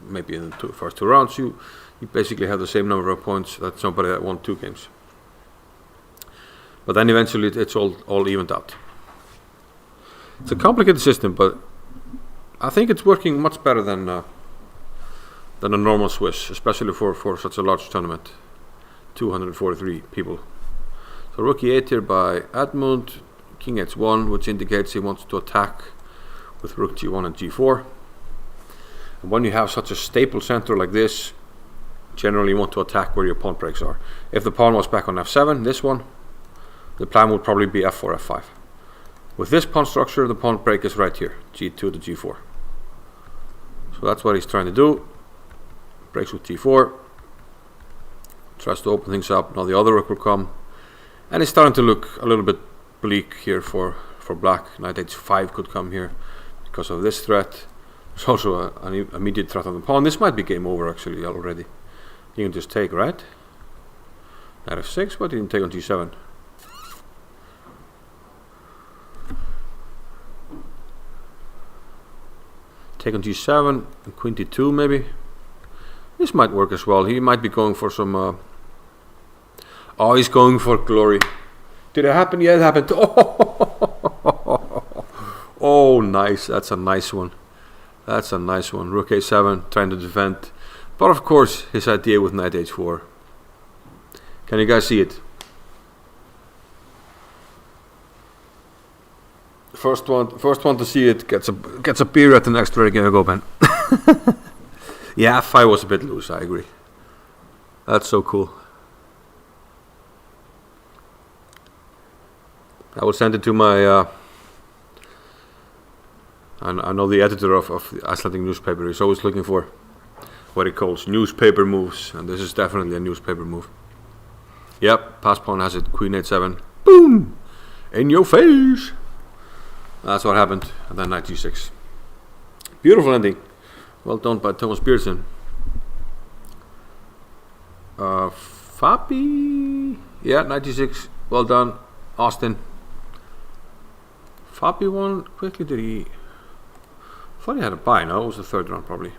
maybe in the first 2 rounds, you basically have the same number of points that somebody that won 2 games. But then eventually it's all evened out. It's a complicated system, but I think it's working much better than a normal Swiss, especially for such a large tournament. 243 people. So rook e8 here by Edmund, king h1, which indicates he wants to attack with rook g1 and g4. And when you have such a staple center like this, generally you want to attack where your pawn breaks are. If the pawn was back on f7, this one, the plan would probably be f4, f5. With this pawn structure, the pawn break is right here, g2 to g4. So that's what he's trying to do. Breaks with g4, tries to open things up. Now the other rook will come, and it's starting to look a little bit bleak here for black. Knight h5 could come here because of this threat. There's also an immediate threat on the pawn. This might be game over actually already. You can just take, right? Knight f6, but you can take on g7. Take on g7 and queen d2 maybe. This might work as well. He might be going for some oh, he's going for glory. Did it happen? Yeah, it happened. Oh, nice. That's a nice one. That's a nice one. Rook a7, trying to defend. But of course, his idea with knight h4. Can you guys see it? First one to see it gets a beer at the next Reykjavik Open. Yeah, f5 was a bit loose, I agree. That's so cool. I will send it to my I know the editor of the Icelandic newspaper is always looking for what he calls newspaper moves, and this is definitely a newspaper move. Yep, pass pawn has it, queen h7. Boom! In your face! That's what happened, and then knight g6. Beautiful ending. Well done by Thomas Pearson. Fabi, yeah, 96. Well done, Austin. Fabi won quickly. Did he? I thought he had a bye. No, it was the 3rd round probably.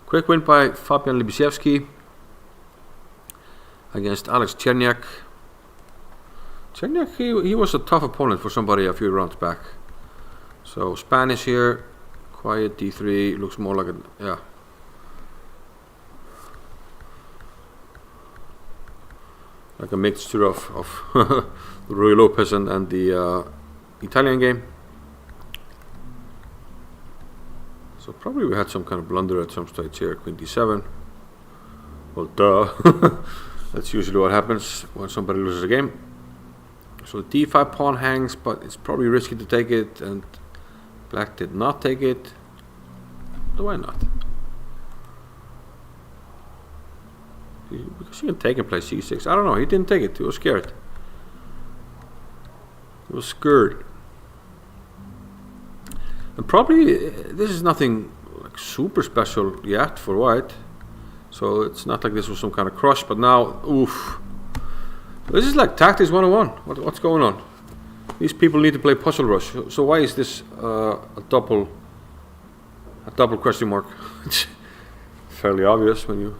Quick win by Fabian Libiszewski against Alex Czerniak. Czerniak, he was a tough opponent for somebody a few rounds back. So Spanish here. Quiet d3, looks more like like a mixture of Rui Lopez and the Italian game. So probably we had some kind of blunder at some stage here. Queen d7. Well, duh. That's usually what happens when somebody loses a game. So the d5 pawn hangs, but it's probably risky to take it, and black did not take it. So why not? Because he can take and play c6. I don't know, he didn't take it, he was scared. He was scared. And probably this is nothing like super special yet for white. So it's not like this was some kind of crush, but now, oof. This is like tactics 101. What's going on? These people need to play puzzle rush. So why is this a double question mark? It's fairly obvious when you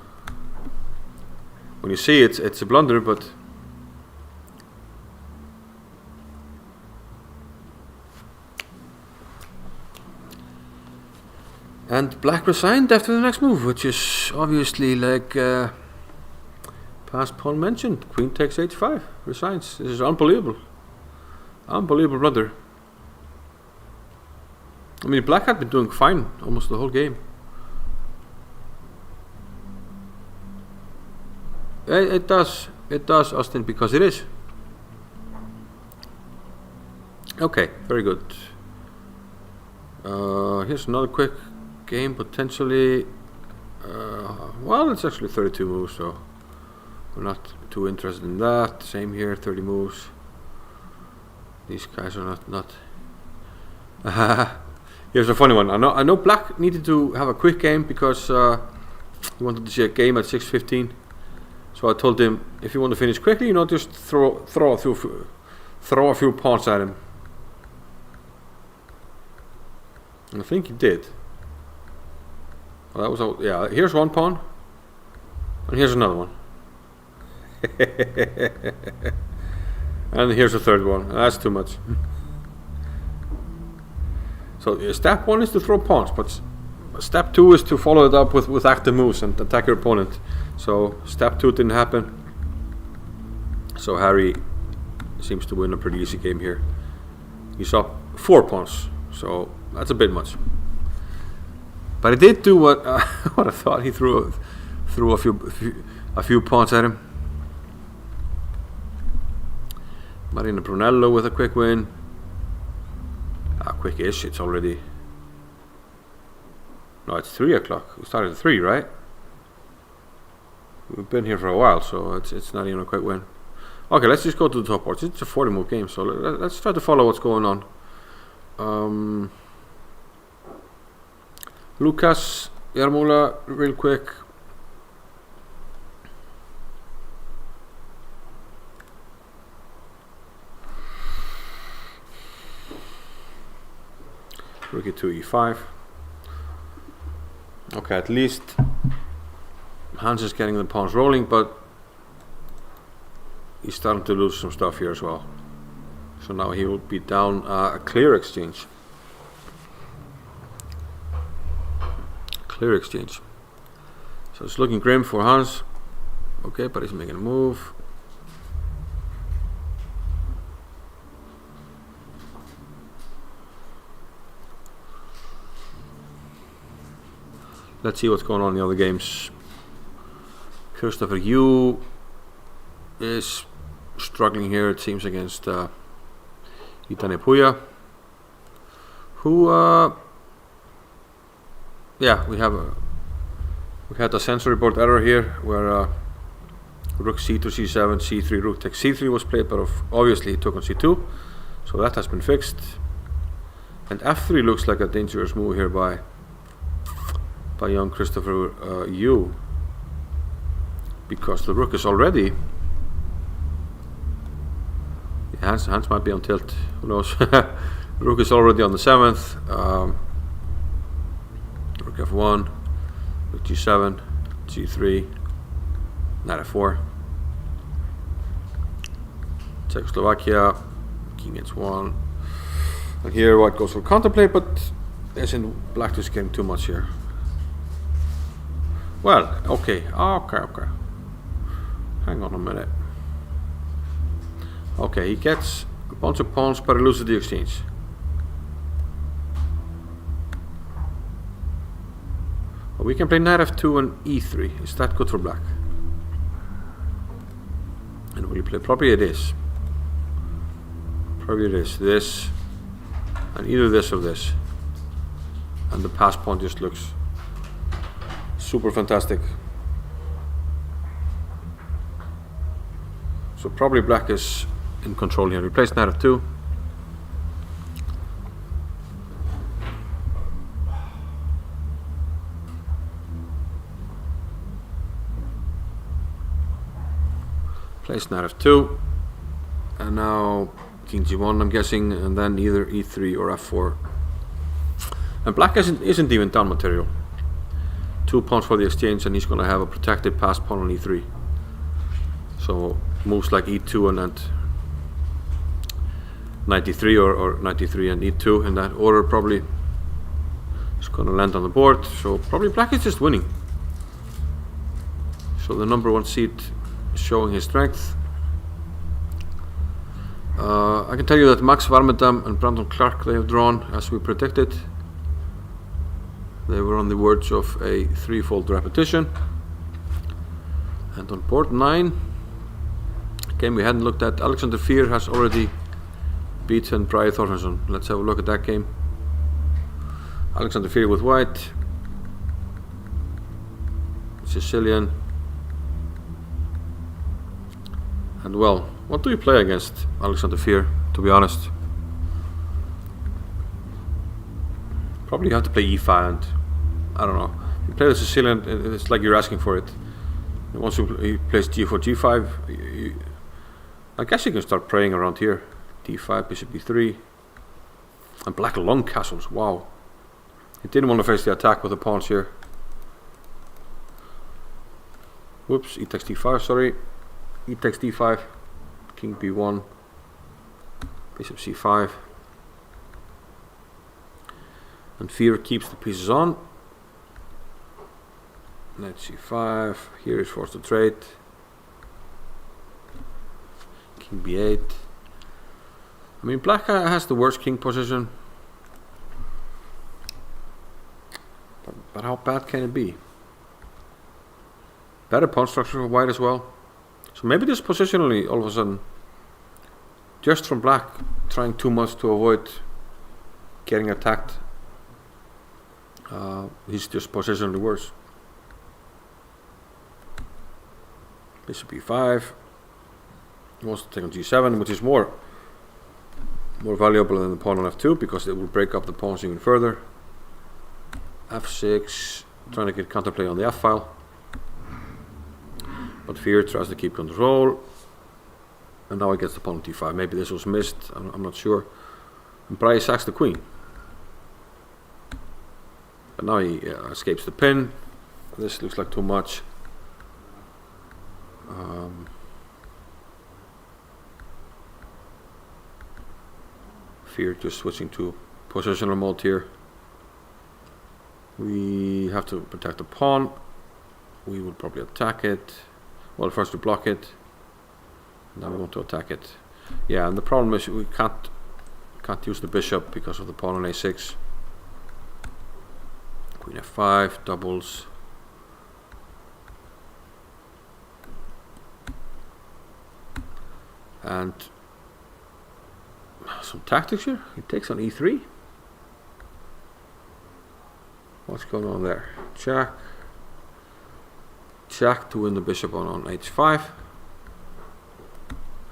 see it. It's a blunder, but and black resigned after the next move, which is obviously like past pawn mentioned. Queen takes h5, resigns. This is unbelievable. Unbelievable blunder. I mean, black had been doing fine almost the whole game. It does, Austin, because it is. Okay, very good. Here's another quick game, potentially. Well, it's actually 32 moves, so we're not too interested in that. Same here, 30 moves. These guys are not. Here's a funny one. I know black needed to have a quick game because he wanted to see a game at 6:15. So I told him, if you want to finish quickly, just throw a few pawns at him. And I think he did. Well, that was all. Yeah. Here's one pawn, and here's another one, and here's a third one. That's too much. So step 1 is to throw pawns, but step 2 is to follow it up with active moves and attack your opponent. So step 2 didn't happen. So Harry seems to win a pretty easy game here. He's up 4 pawns, so that's a bit much. But he did do what I thought. He threw a few pawns at him. Marina Brunello with a quick win. Quick-ish. It's already. No, it's 3 o'clock. We started at 3, right? We've been here for a while, so it's not even a quick win. Okay, let's just go to the top board. It's a 40-move game, so let's try to follow what's going on. Lucas Jarmola, real quick. Rook e2, e5. Okay, at least Hans is getting the pawns rolling, but he's starting to lose some stuff here as well. So now he will be down a clear exchange. Clear exchange. So it's looking grim for Hans. Okay, but he's making a move. Let's see what's going on in the other games. Christopher Yu is struggling here, it seems, against Itane Puya, who yeah, we had a sensory board error here where rook c2, c7, c3, rook takes c3 was played, but obviously he took on c2, so that has been fixed. And f3 looks like a dangerous move here by young Christopher Yu, because the rook is already. Hans might be on tilt. Who knows? Rook is already on the 7th. Rook f1, rook g7, g3, knight f4. Czechoslovakia, king h1. And here white goes for contemplate, but isn't black just getting too much here? Well, okay. Hang on a minute. Okay, he gets a bunch of pawns, but he loses the exchange. we can play knight f2 and e3. Is that good for black? And will he play? Probably it is. Probably it is. This. And either this or this. And the pass pawn just looks super fantastic. So probably black is in control here. Replace knight f2. Place knight f2. And now king g1, I'm guessing, and then either e3 or f4. And black isn't even down material. 2 pawns for the exchange, and he's going to have a protected pass pawn on e3. So moves like e2 and then 93 or 93 and e2 in that order probably is going to land on the board. So probably black is just winning. So the number 1 seed is showing his strength. I can tell you that Max Varmadam and Brandon Clark, they have drawn as we predicted. They were on the verge of a 3-fold repetition. And on board 9, a game we hadn't looked at, Alexander Fear has already beaten Bragi Þorfinnsson. Let's have a look at that game. Alexander Fear with white, Sicilian. And well, what do you play against Alexander Fear, to be honest? Probably you have to play e5 and I don't know. You play the Sicilian, it's like you're asking for it. And once he plays g4, g5, I guess you can start praying around here. d5, bishop e3. And black long castles, wow. He didn't want to face the attack with the pawns here. Whoops, e takes d5, sorry. E takes d5, king b1, bishop c5. And Fear keeps the pieces on. Knight c5, here is forced to trade. King b8. I mean, black has the worst king position. But how bad can it be? Better pawn structure for white as well. So maybe this positionally, all of a sudden, just from black, trying too much to avoid getting attacked, he's just positionally worse. Bishop e5. He wants to take on g7, which is more valuable than the pawn on f2 because it will break up the pawns even further. f6, trying to get counterplay on the f-file. But Fear tries to keep control. And now he gets the pawn on t5. Maybe this was missed, I'm not sure. And Bragi sacks the queen. But now he escapes the pin. This looks like too much. Fear just switching to positional mode here. We have to protect the pawn. We will probably attack it. Well, first to block it. Now we want to attack it. Yeah, and the problem is we can't use the bishop because of the pawn on a6. Queen f5 doubles. And some tactics here. He takes on e3. What's going on there? Check. Check to win the bishop on h5.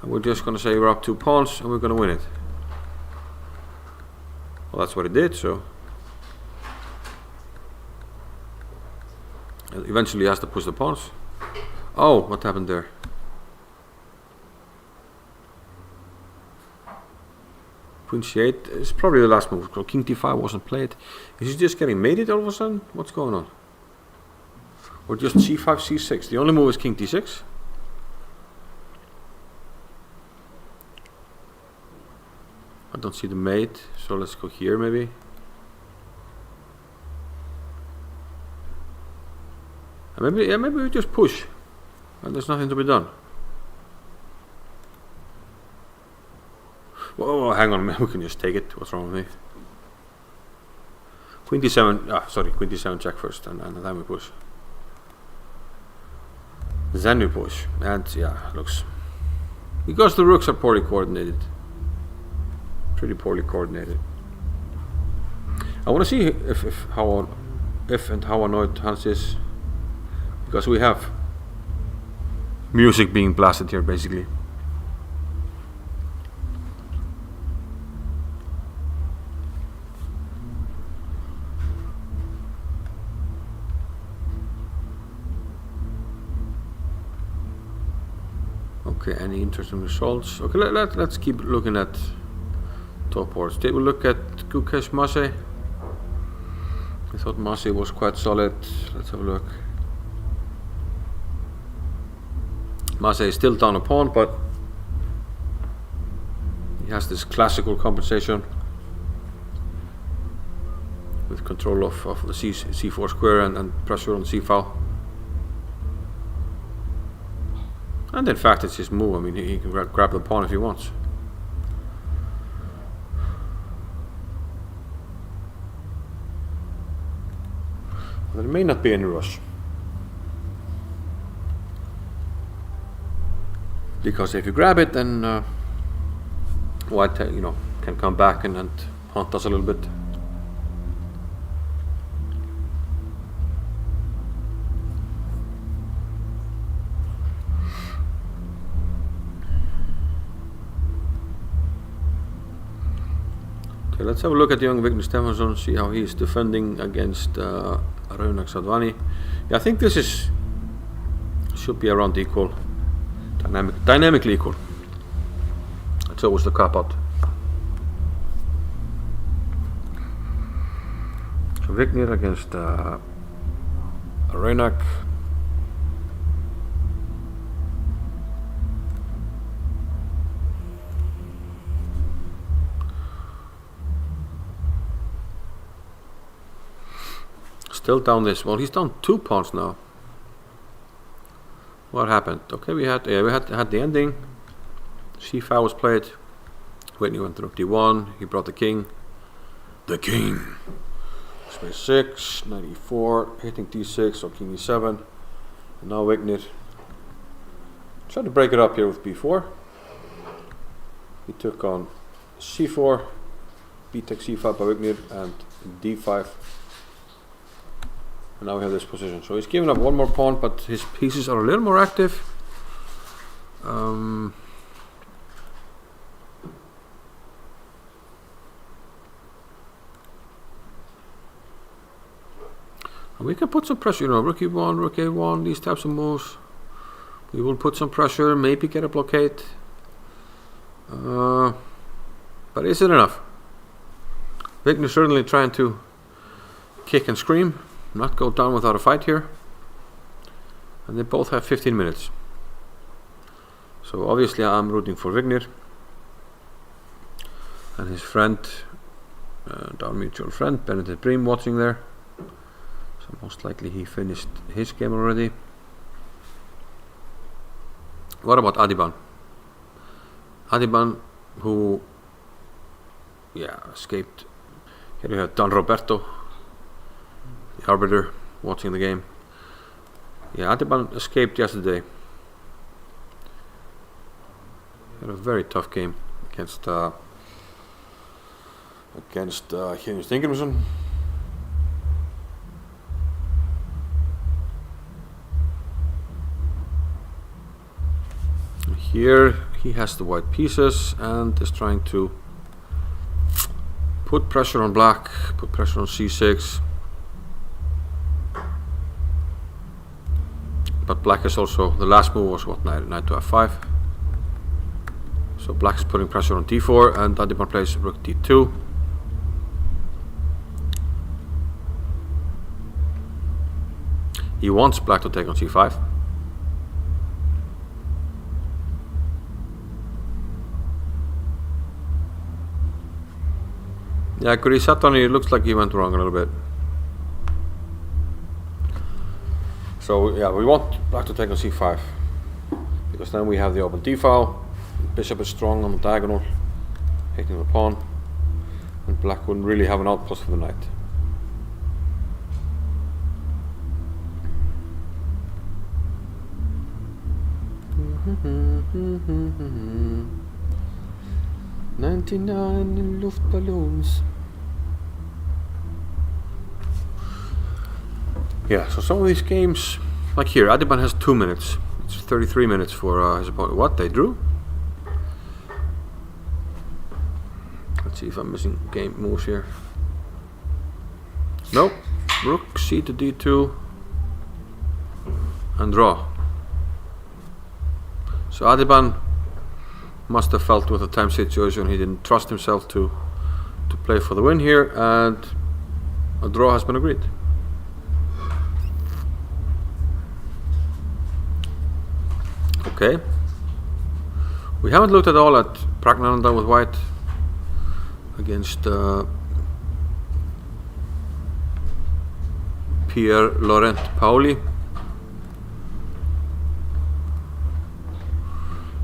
And we're just going to say we're up 2 pawns and we're going to win it. Well, that's what he did, so. And eventually he has to push the pawns. Oh, what happened there? Queen c8 is probably the last move. King d5 wasn't played. Is he just getting mated all of a sudden? What's going on? Or just c5, c6? The only move is king d6. I don't see the mate, so let's go here maybe. And maybe we just push, and there's nothing to be done. Whoa, hang on, maybe we can just take it. What's wrong with me? Queen d7, sorry, Queen d7 check first, and then we push. Then we push, and yeah, looks... Because the rooks are poorly coordinated. Pretty poorly coordinated. I want to see if and how annoyed Hans is. Because we have music being blasted here, basically. Okay, any interesting results? Okay, let's keep looking at top boards. Did we look at Gukesh Mase? I thought Mase was quite solid. Let's have a look. Mase is still down a pawn, but he has this classical compensation with control of the c4 square and pressure on c-file. And in fact, it's his move. I mean, he can grab the pawn if he wants. There may not be any rush. Because if you grab it, then white, can come back and haunt us a little bit. Okay, let's have a look at young Vignir Stefansson, see how he's defending against Raunak Sadvani. Yeah, I think this should be around equal. Dynamically equal. That's always the cop out. So Vignir against Raunak. Still down this. Well, he's down 2 pawns now. What happened? Okay, we had the ending. c5 was played. Whitney went through d1. He brought the king. The king. Space 6, 94, hitting d6 or king e7. And now Vignir tried to break it up here with b4. He took on c4, b takes c5 by Vignir, and d5. And now we have this position. So he's giving up one more pawn, but his pieces are a little more active. And we can put some pressure, rook e1, rook a1, these types of moves. We will put some pressure, maybe get a blockade. But is it enough? Vignir certainly trying to kick and scream. Not go down without a fight here. And they both have 15 minutes. So obviously I'm rooting for Vignir and his friend, our mutual friend Benedict Bream, watching there. So most likely he finished his game already. What about Adiban? Adiban, who escaped. Here we have Don Roberto, the arbiter, watching the game. Yeah, Adiban escaped yesterday. Had a very tough game against Henry Stinkerson. Here he has the white pieces and is trying to put pressure on black, put pressure on c6. But black is also, the last move was what, knight to f5. So black is putting pressure on d4 and Adiban plays rook d2. He wants black to take on c5. Yeah, Kurisatani, it looks like he went wrong a little bit. So yeah, we want black to take on c5 because then we have the open d-file. Bishop is strong on the diagonal, hitting the pawn, and black wouldn't really have an outpost for the knight. 99 in Luftballons. Yeah, so some of these games, like here, Adiban has 2 minutes. It's 33 minutes for his opponent. What, they drew? Let's see if I'm missing game moves here. Nope. Rook, c to d2, and draw. So Adiban must have felt with the time situation he didn't trust himself to play for the win here, and a draw has been agreed. Okay. We haven't looked at all at Pragnananda with white against Pierre Laurent Pauli.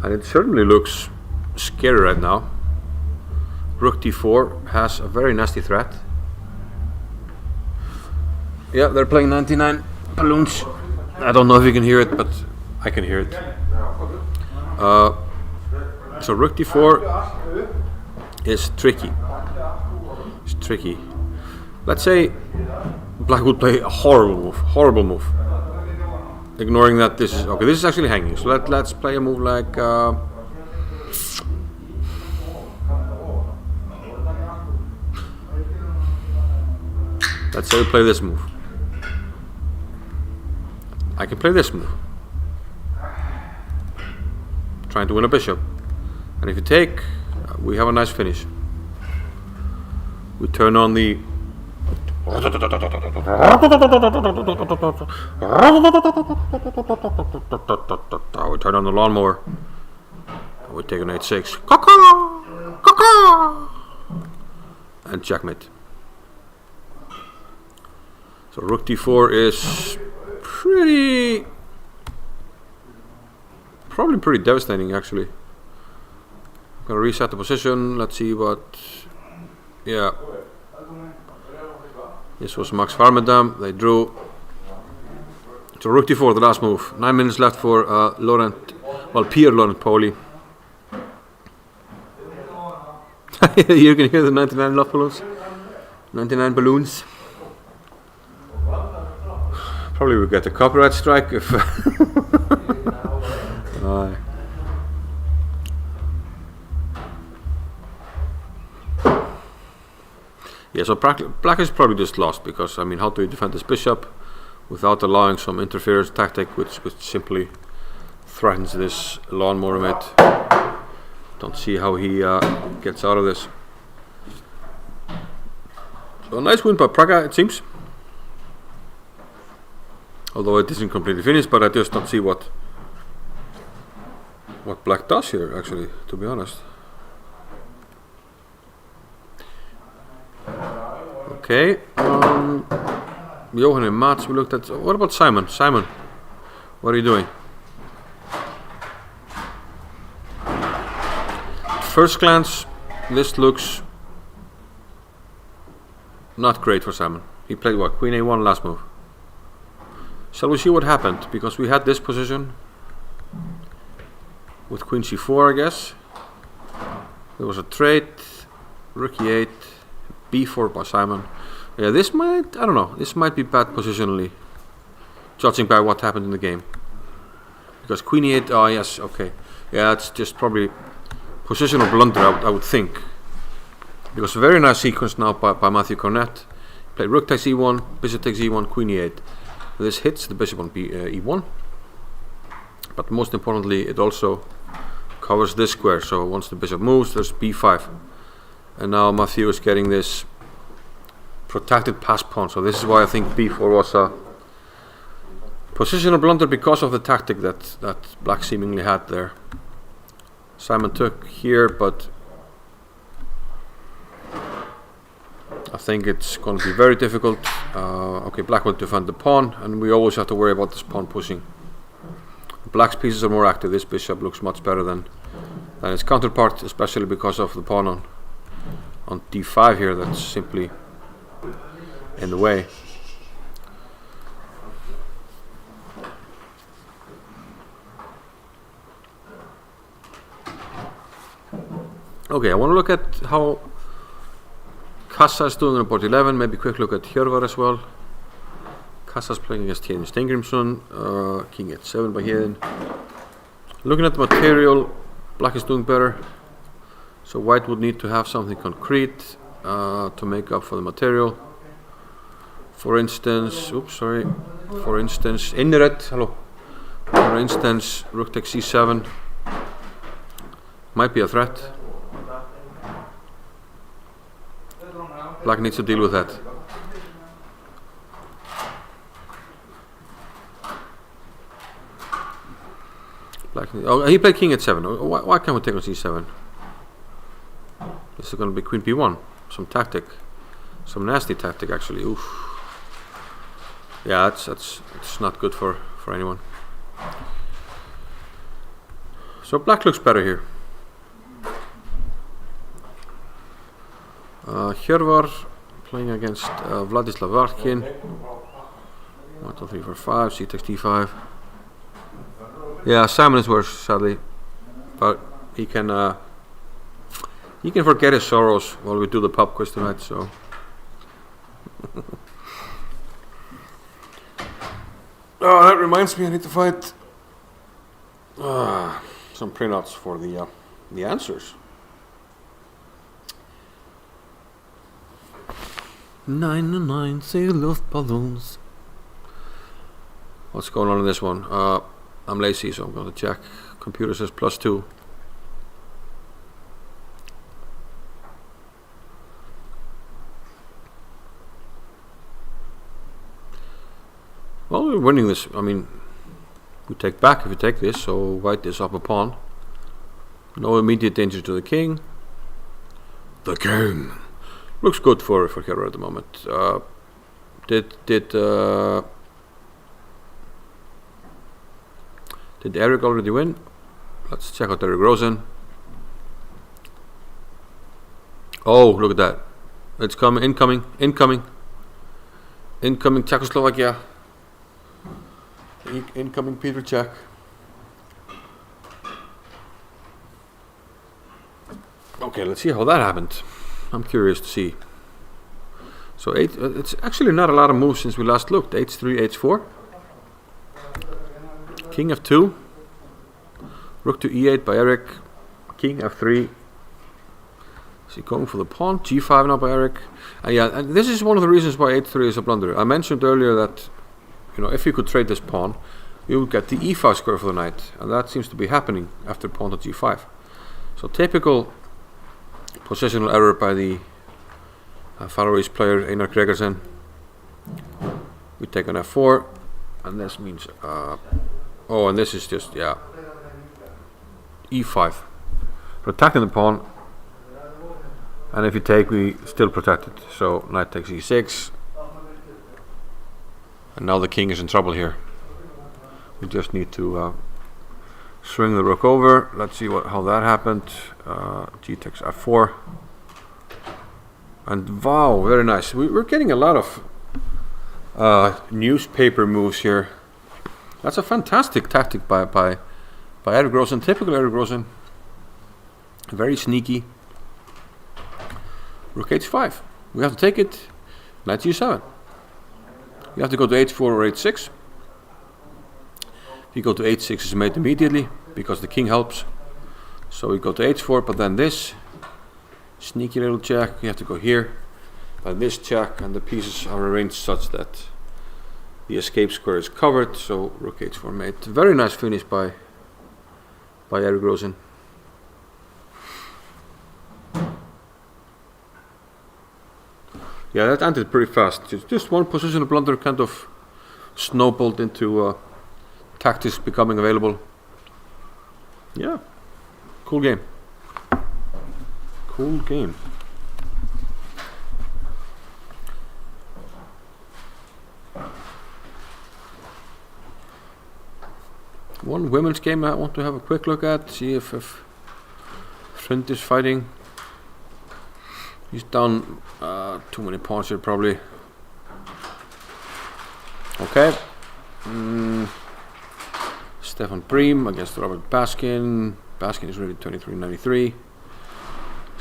And it certainly looks scary right now. Rook d4 has a very nasty threat. Yeah, they're playing 99 balloons. I don't know if you can hear it, but I can hear it. So rook d4 is tricky. It's tricky. Let's say black would play a horrible move. Ignoring that this is okay. This is actually hanging. So let's play a move like let's say we play this move. I can play this move, trying to win a bishop, and if you take, we have a nice finish. We turn on the we turn on the lawnmower. We take an 8-6. And checkmate. So rook d4 is probably pretty devastating actually. I'm gonna reset the position. Let's see what. Yeah. This was Max Varmadam. They drew. So rook d4, the last move. 9 minutes left for Pierre Laurent Pauli. You can hear the 99 love balloons. 99 balloons. Probably we'll get a copyright strike if. Yeah, so black is probably just lost because, I mean, how do you defend this bishop without allowing some interference tactic which simply threatens this lawnmower mate? Don't see how he gets out of this. So a nice win by Praga, it seems. Although it isn't completely finished, but I just don't see what black does here, actually, to be honest. Okay, Johan and Mats, we looked at. What about Simon? Simon, what are you doing? First glance, this looks not great for Simon. He played what? Queen A1 last move. Shall we see what happened? Because we had this position with Queen C4, I guess. There was a trade, Rook E8. B4 by Simon. Yeah, this might, I don't know, this might be bad positionally, judging by what happened in the game. Because Queen E8, oh yes, okay. Yeah, it's just probably positional blunder, I would think. Because a very nice sequence now by Matthew Cornett. Played Rook takes E1, Bishop takes E1, Queen E8. This hits the Bishop on E1. But most importantly, it also covers this square. So once the Bishop moves, there's B5. And now Matthew is getting this protected pass pawn. So this is why I think b4 was a positional blunder because of the tactic that black seemingly had there. Simon took here, but I think it's going to be very difficult. Okay, black will defend the pawn, and we always have to worry about this pawn pushing. Black's pieces are more active. This bishop looks much better than its counterpart, especially because of the pawn on d5 here. That's simply in the way. Okay, I want to look at how Kassa is doing on board 11. Maybe quick look at Hjörvar as well. Kassa's playing against Héðinn Steingrímsson. King h7 by Héðinn. Looking at the material, black is doing better. So white would need to have something concrete to make up for the material. For instance, Inneret, hello. For instance, rook takes c7 might be a threat. Black needs to deal with that. Oh, he played king h7. Why can't we take on c7? This is going to be queen b1. Some tactic, some nasty tactic actually. Oof. Yeah, it's not good for anyone. So black looks better here. Hjörvar playing against Vladislav Varkin. 1, 2, 3, 4, 5. C takes d5. Yeah, Simon is worse, sadly, but he can forget his sorrows while we do the pub quiz tonight. So. Oh, that reminds me, I need to find some printouts for the answers. 99 luftballons. What's going on in this one? I'm lazy, so I'm going to check. Computer says +2. Well, we're winning this. I mean, we take back if we take this, so white is up a pawn. No immediate danger to the king. The king looks good for Hjörvar at the moment. Did Eric already win? Let's check out Eric Rosen. Oh, look at that! It's coming, incoming Czechoslovakia. Incoming Peter Cech. Okay, let's see how that happened. I'm curious to see. So it's actually not a lot of moves since we last looked. h3, h4. King f2. Rook to e8 by Eric. King f3. Is he going for the pawn? g5 now by Eric. And this is one of the reasons why h3 is a blunder. I mentioned earlier that, you know, if you could trade this pawn, you would get the e5 square for the knight, and that seems to be happening after pawn to g5. So typical positional error by the Faroese player Einar Gregersen. We take on f4, and this means oh, and this is just e5, protecting the pawn, and if you take, we still protect it. So knight takes e6, and now the king is in trouble here. We just need to swing the rook over. Let's see how that happened. G takes f4, and wow, very nice. We're getting a lot of newspaper moves here. That's a fantastic tactic by Eric Rosen. Typical Eric Rosen. Very sneaky. Rook h5. We have to take it. Knight g7. You have to go to h4 or h6. If you go to h6, it's made immediately because the king helps. So we go to h4, but then this sneaky little check. You have to go here. Then this check, and the pieces are arranged such that the escape square is covered. So rook h4 made. Very nice finish by Eric Rosen. Yeah, that ended pretty fast. Just one positional blunder kind of snowballed into tactics becoming available. Yeah, cool game. Cool game. One women's game I want to have a quick look at. See if Hrund is fighting. He's down too many pawns here probably. Okay. Stefan Bream against Robert Baskin. Baskin is rated 23.93.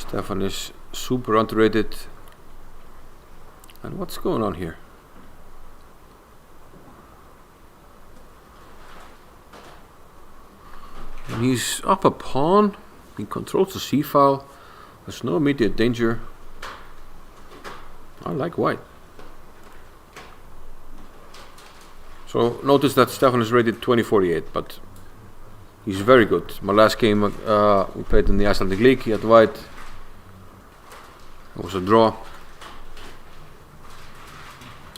Stefan is super underrated. And what's going on here? And he's up a pawn. He controls the c-file. There's no immediate danger. I like white. So notice that Stefan is rated 2048, but he's very good. My last game we played in the Icelandic League, he had white. It was a draw.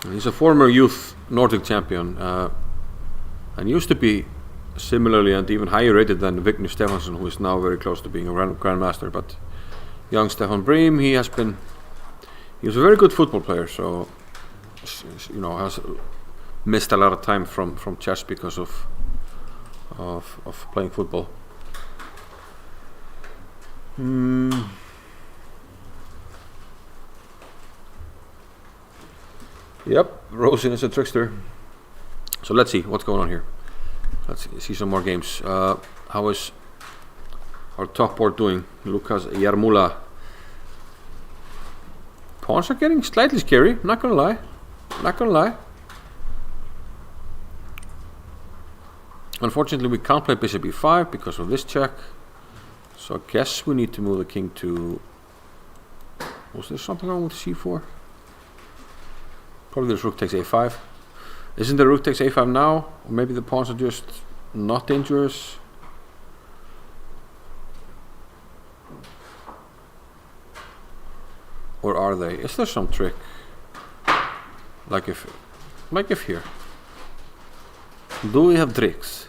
And he's a former youth Nordic champion and used to be similarly and even higher rated than Vignir Stefansson, who is now very close to being a grandmaster. But young Stefan Bream, he was a very good football player, so has missed a lot of time from chess because of playing football. Yep, Rosen is a trickster. So let's see what's going on here. Let's see some more games. How is our top board doing? Lukas Jarmula. Pawns are getting slightly scary, not gonna lie. Unfortunately, we can't play bishop e5 because of this check. So I guess we need to move the king to... Was there something wrong with c4? Probably there's rook takes a5. Isn't there rook takes a5 now? Or maybe the pawns are just not dangerous. Or are they? Is there some trick? Like if here. Do we have tricks?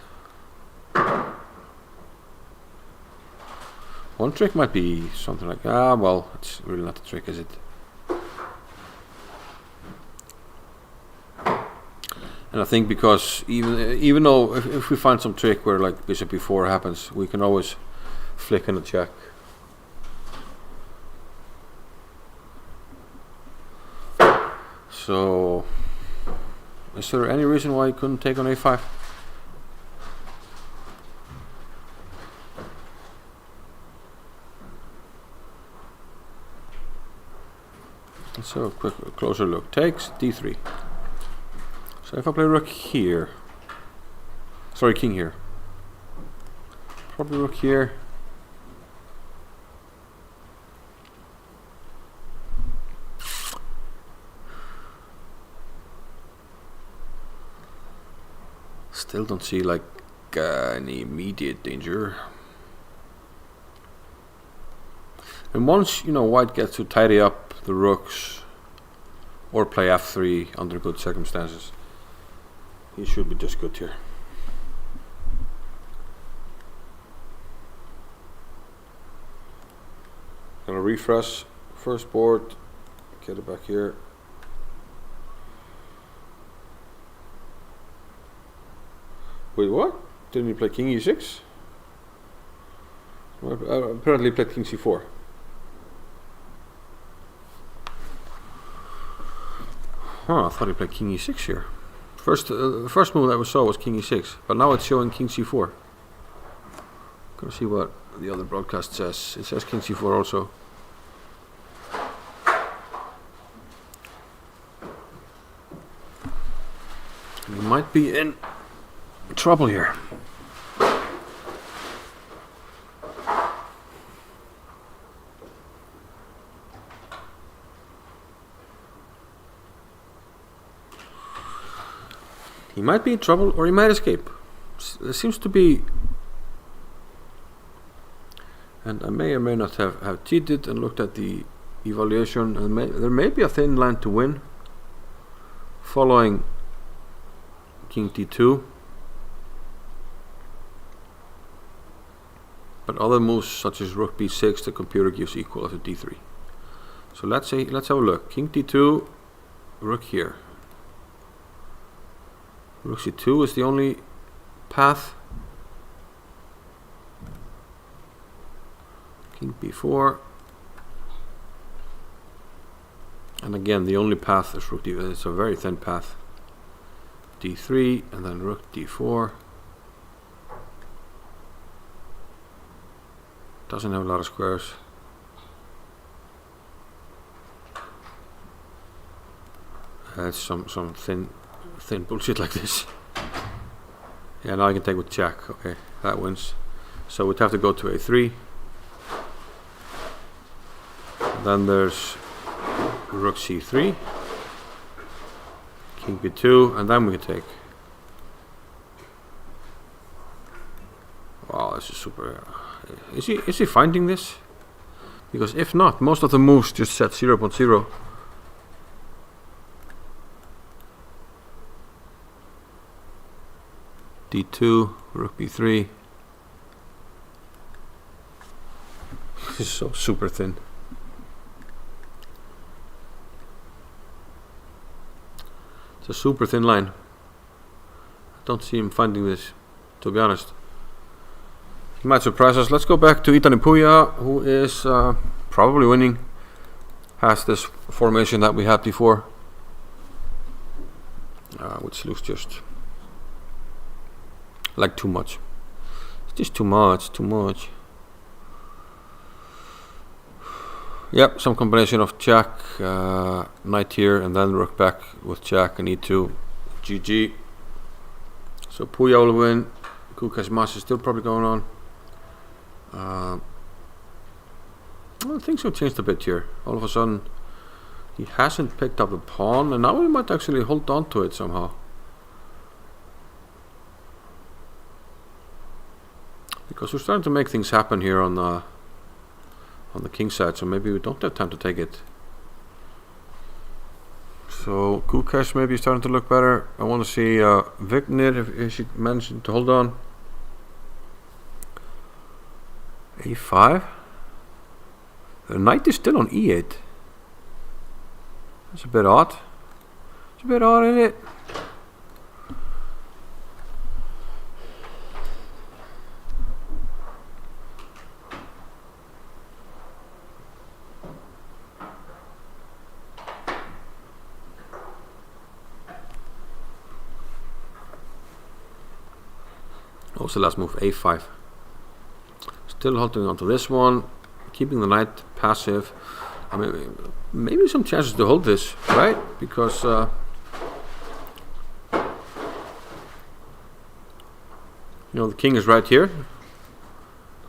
One trick might be something like, well, it's really not a trick, is it? And I think because even though if we find some trick where like bishop e4 happens, we can always flick in a check. So, is there any reason why he couldn't take on a5? Let's have a closer look. Takes d3. So if I play rook here, sorry, king here, probably rook here. Still don't see like any immediate danger. And once white gets to tidy up the rooks or play f3 under good circumstances, he should be just good here. Gonna refresh first board, get it back here. Wait, what? Didn't he play king e6? Well, apparently he played king c4. Huh, I thought he played king e6 here. First move that we saw was king e6, but now it's showing king c4. Gonna see what the other broadcast says. It says king c4 also. We might be in trouble here. He might be in trouble or he might escape. There seems to be, and I may or may not have cheated and looked at the evaluation, and there may be a thin line to win following king d2. But other moves such as rook b6, the computer gives equal after d3. So let's have a look. King d2, rook here. Rook c2 is the only path. King b4. And again, the only path is rook d4. It's a very thin path. d3 and then rook d4. Doesn't have a lot of squares. It's some thin bullshit like this. Yeah, now I can take with jack. Okay, that wins. So we'd have to go to a3. Then there's rook c3, king b2, and then we can take. Wow, this is super. Is he finding this? Because if not, most of the moves just set 0.0. d2, rook b3. This is so super thin. It's a super thin line. I don't see him finding this, to be honest. He might surprise us. Let's go back to Itani Puya, who is probably winning. Has this formation that we had before, which looks just like too much. It's just too much. Yep, some combination of jack, knight here, and then rook back with jack and e2, GG. So Puya will win. Kuka's mass is still probably going on. Well, things have changed a bit here. All of a sudden, he hasn't picked up the pawn, and now we might actually hold on to it somehow. Because we're starting to make things happen here on the king side, so maybe we don't have time to take it. So Kukash maybe starting to look better. I want to see Vignir if she managed to hold on. a5. The knight is still on e8. That's a bit odd. It's a bit odd, isn't it? What was the last move? a5. Still holding on to this one, keeping the knight passive. I mean, maybe some chances to hold this, right? Because you know, the king is right here.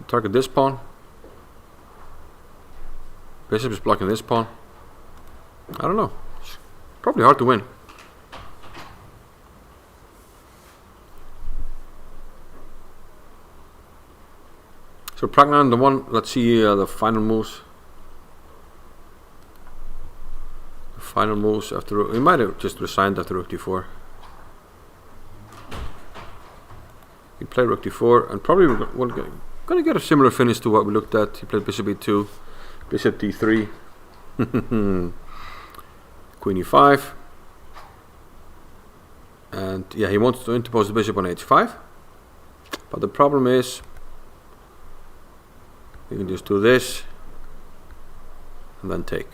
Target this pawn. Bishop is blocking this pawn. I don't know. It's probably hard to win. So Pragnan, the one. Let's see the final moves. The final moves after. He might have just resigned after rook d4. He played rook d4, and probably we're going to get a similar finish to what we looked at. He played bishop e2, bishop d3, queen e5, and yeah, he wants to interpose the bishop on h5. But the problem is, we can just do this and then take.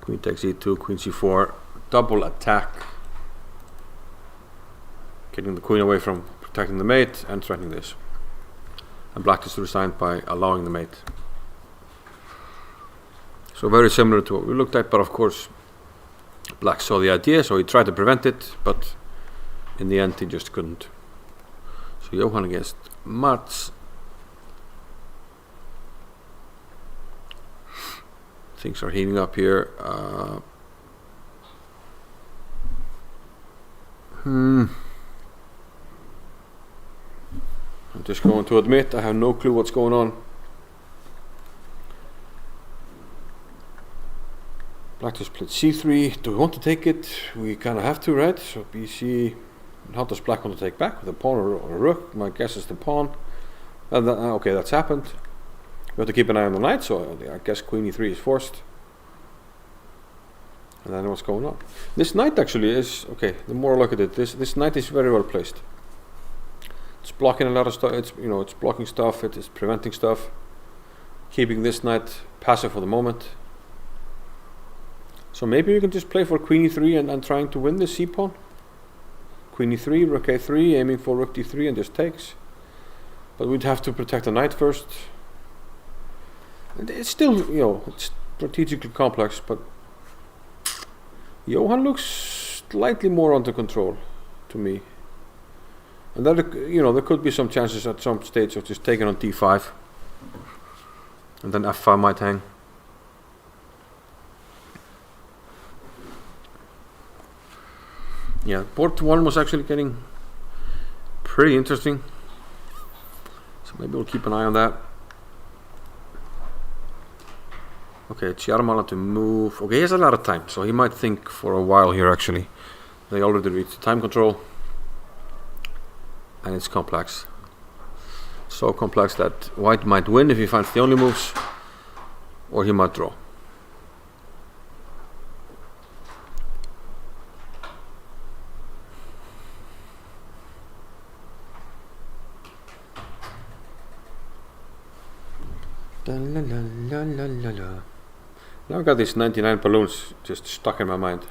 Queen takes e2, queen c4, double attack, getting the queen away from protecting the mate and threatening this. And black is resigned by allowing the mate. So very similar to what we looked at, but of course black saw the idea, so he tried to prevent it, but in the end he just couldn't. So Johan against Mats. Things are heating up here. I'm just going to admit I have no clue what's going on. Black just played c3. Do we want to take it? We kind of have to, right? So bc. How does black want to take back? With a pawn or a rook? My guess is the pawn. Okay, that's happened. We have to keep an eye on the knight, so I guess queen e3 is forced. And then what's going on? This knight actually is, okay, the more I look at it, this knight is very well placed. It's blocking a lot of stuff, it's blocking stuff, it is preventing stuff. Keeping this knight passive for the moment. So maybe we can just play for queen e3 and trying to win this c-pawn. Queen e3, rook a3, aiming for rook d3 and just takes. But we'd have to protect the knight first. It's still, it's strategically complex, but Johan looks slightly more under control to me. And then, there could be some chances at some stage of just taking on d5. And then f5 might hang. Yeah, board 1 was actually getting pretty interesting. So maybe we'll keep an eye on that. Okay, Chiarmala to move. Okay, he has a lot of time, so he might think for a while here actually. They already reached time control. And it's complex. So complex that white might win if he finds the only moves, or he might draw. La, la, la, la, la, la. Now I've got these 99 balloons just stuck in my mind.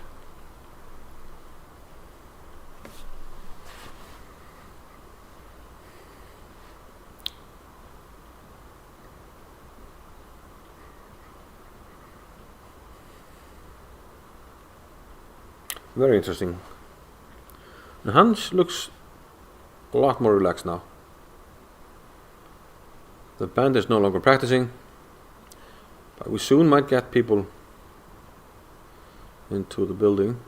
Very interesting. And Hans looks a lot more relaxed now. The band is no longer practicing, but we soon might get people into the building.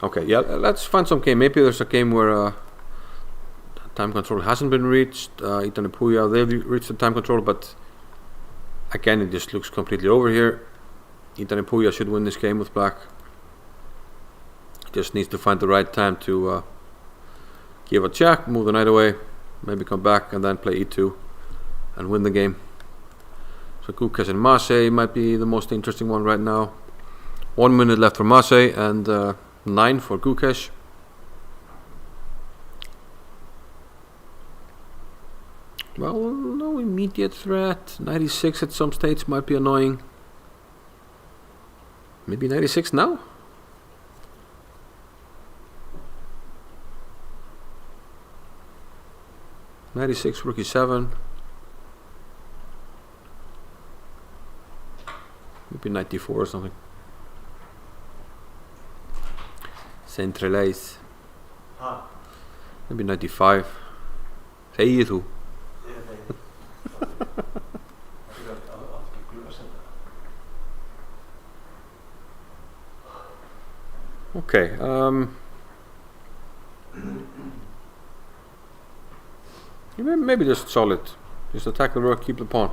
Okay, yeah, let's find some game. Maybe there's a game where time control hasn't been reached. Itan and Puya, they've reached the time control, but again, it just looks completely over here. Itan and Puya should win this game with black. Just needs to find the right time to give a check, move the knight away, maybe come back and then play e2 and win the game. So Gukesh and Maciej might be the most interesting one right now. 1 minute left for Maciej and 9 for Gukesh. Well, no immediate threat. 96 at some stage might be annoying. Maybe 96 now? .96 rookie 7. Maybe 94 or something. Centralize. Maybe 95. Segir þú? Okay. Maybe just solid. Just attack the rook, keep the pawn.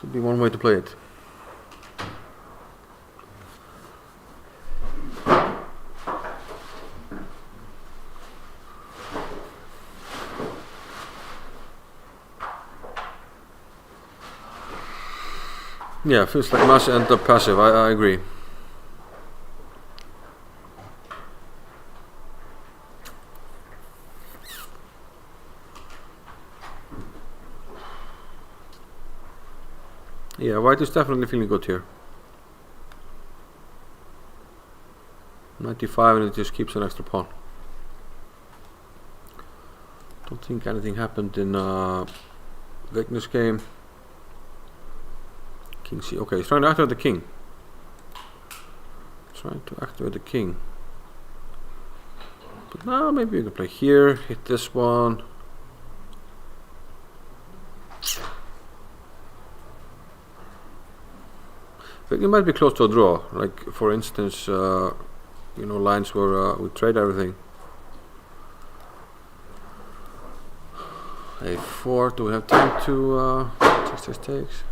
Could be one way to play it. Yeah, feels like Maciej ended up passive. I agree. Yeah, white is definitely feeling good here. 95 and it just keeps an extra pawn. Don't think anything happened in Vigner's game. King C. Okay, he's trying to activate the king. But now maybe we can play here, hit this one. Vigner might be close to a draw. Like for instance, lines where we trade everything. A4. Do we have time to takes?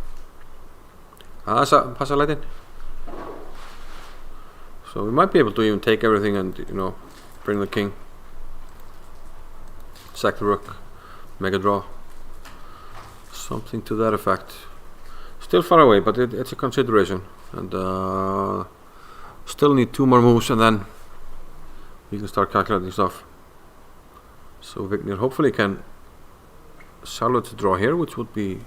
Passa light in. So we might be able to even take everything and bring the king, sack the rook, make a draw, something to that effect. Still far away, but it's a consideration, and still need 2 more moves and then we can start calculating stuff. So Vigner hopefully can salvage the draw here, which would be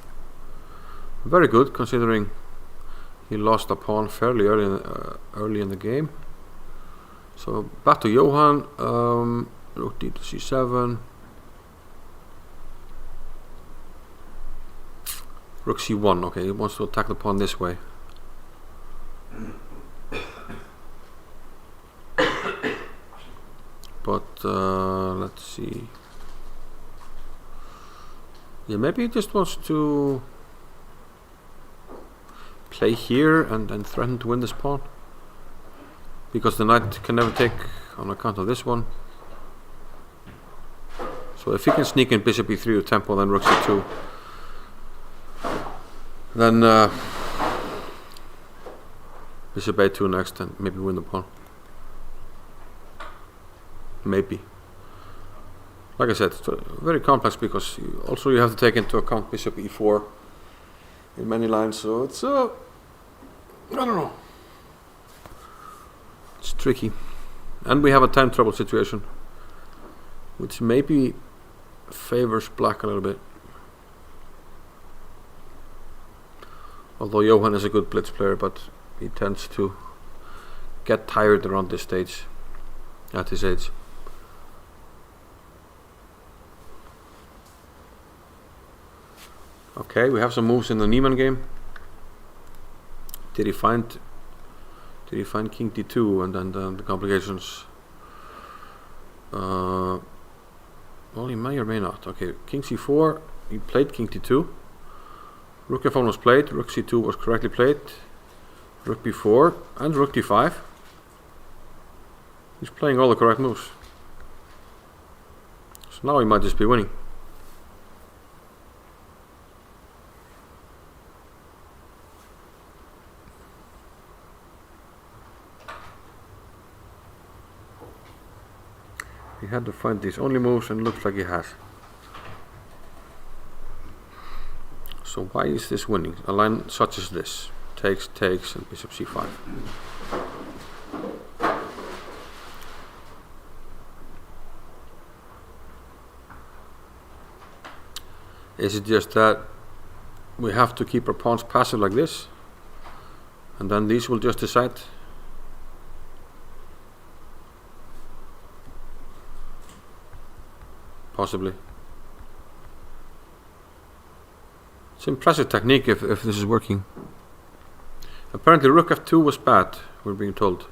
very good considering he lost a pawn fairly early in the game. So back to Johan. Rook d to c7. Rook c1. Okay, he wants to attack the pawn this way. But let's see. Yeah, maybe he just wants to play here and then threaten to win this pawn, because the knight can never take on account of this one. So if he can sneak in bishop e3 with tempo, then rook c2, then bishop a2 next, and maybe win the pawn. Maybe. Like I said, it's very complex, because you have to take into account bishop e4 in many lines, so it's I don't know. It's tricky. And we have a time trouble situation, which maybe favors black a little bit. Although Johan is a good blitz player, but he tends to get tired around this stage at his age. Okay, we have some moves in the Niemann game. Did he find king d2 and then the complications? Well, he may or may not. Okay, king c4. He played king d2. Rook f1 was played. Rook c2 was correctly played. Rook b4 and rook d5. He's playing all the correct moves. So now he might just be winning. He had to find these only moves, and looks like he has. So why is this winning? A line such as this. Takes, and bishop c5. Is it just that we have to keep our pawns passive like this, and then these will just decide? Possibly. It's impressive technique if this is working. Apparently rook f2 was bad, we're being told.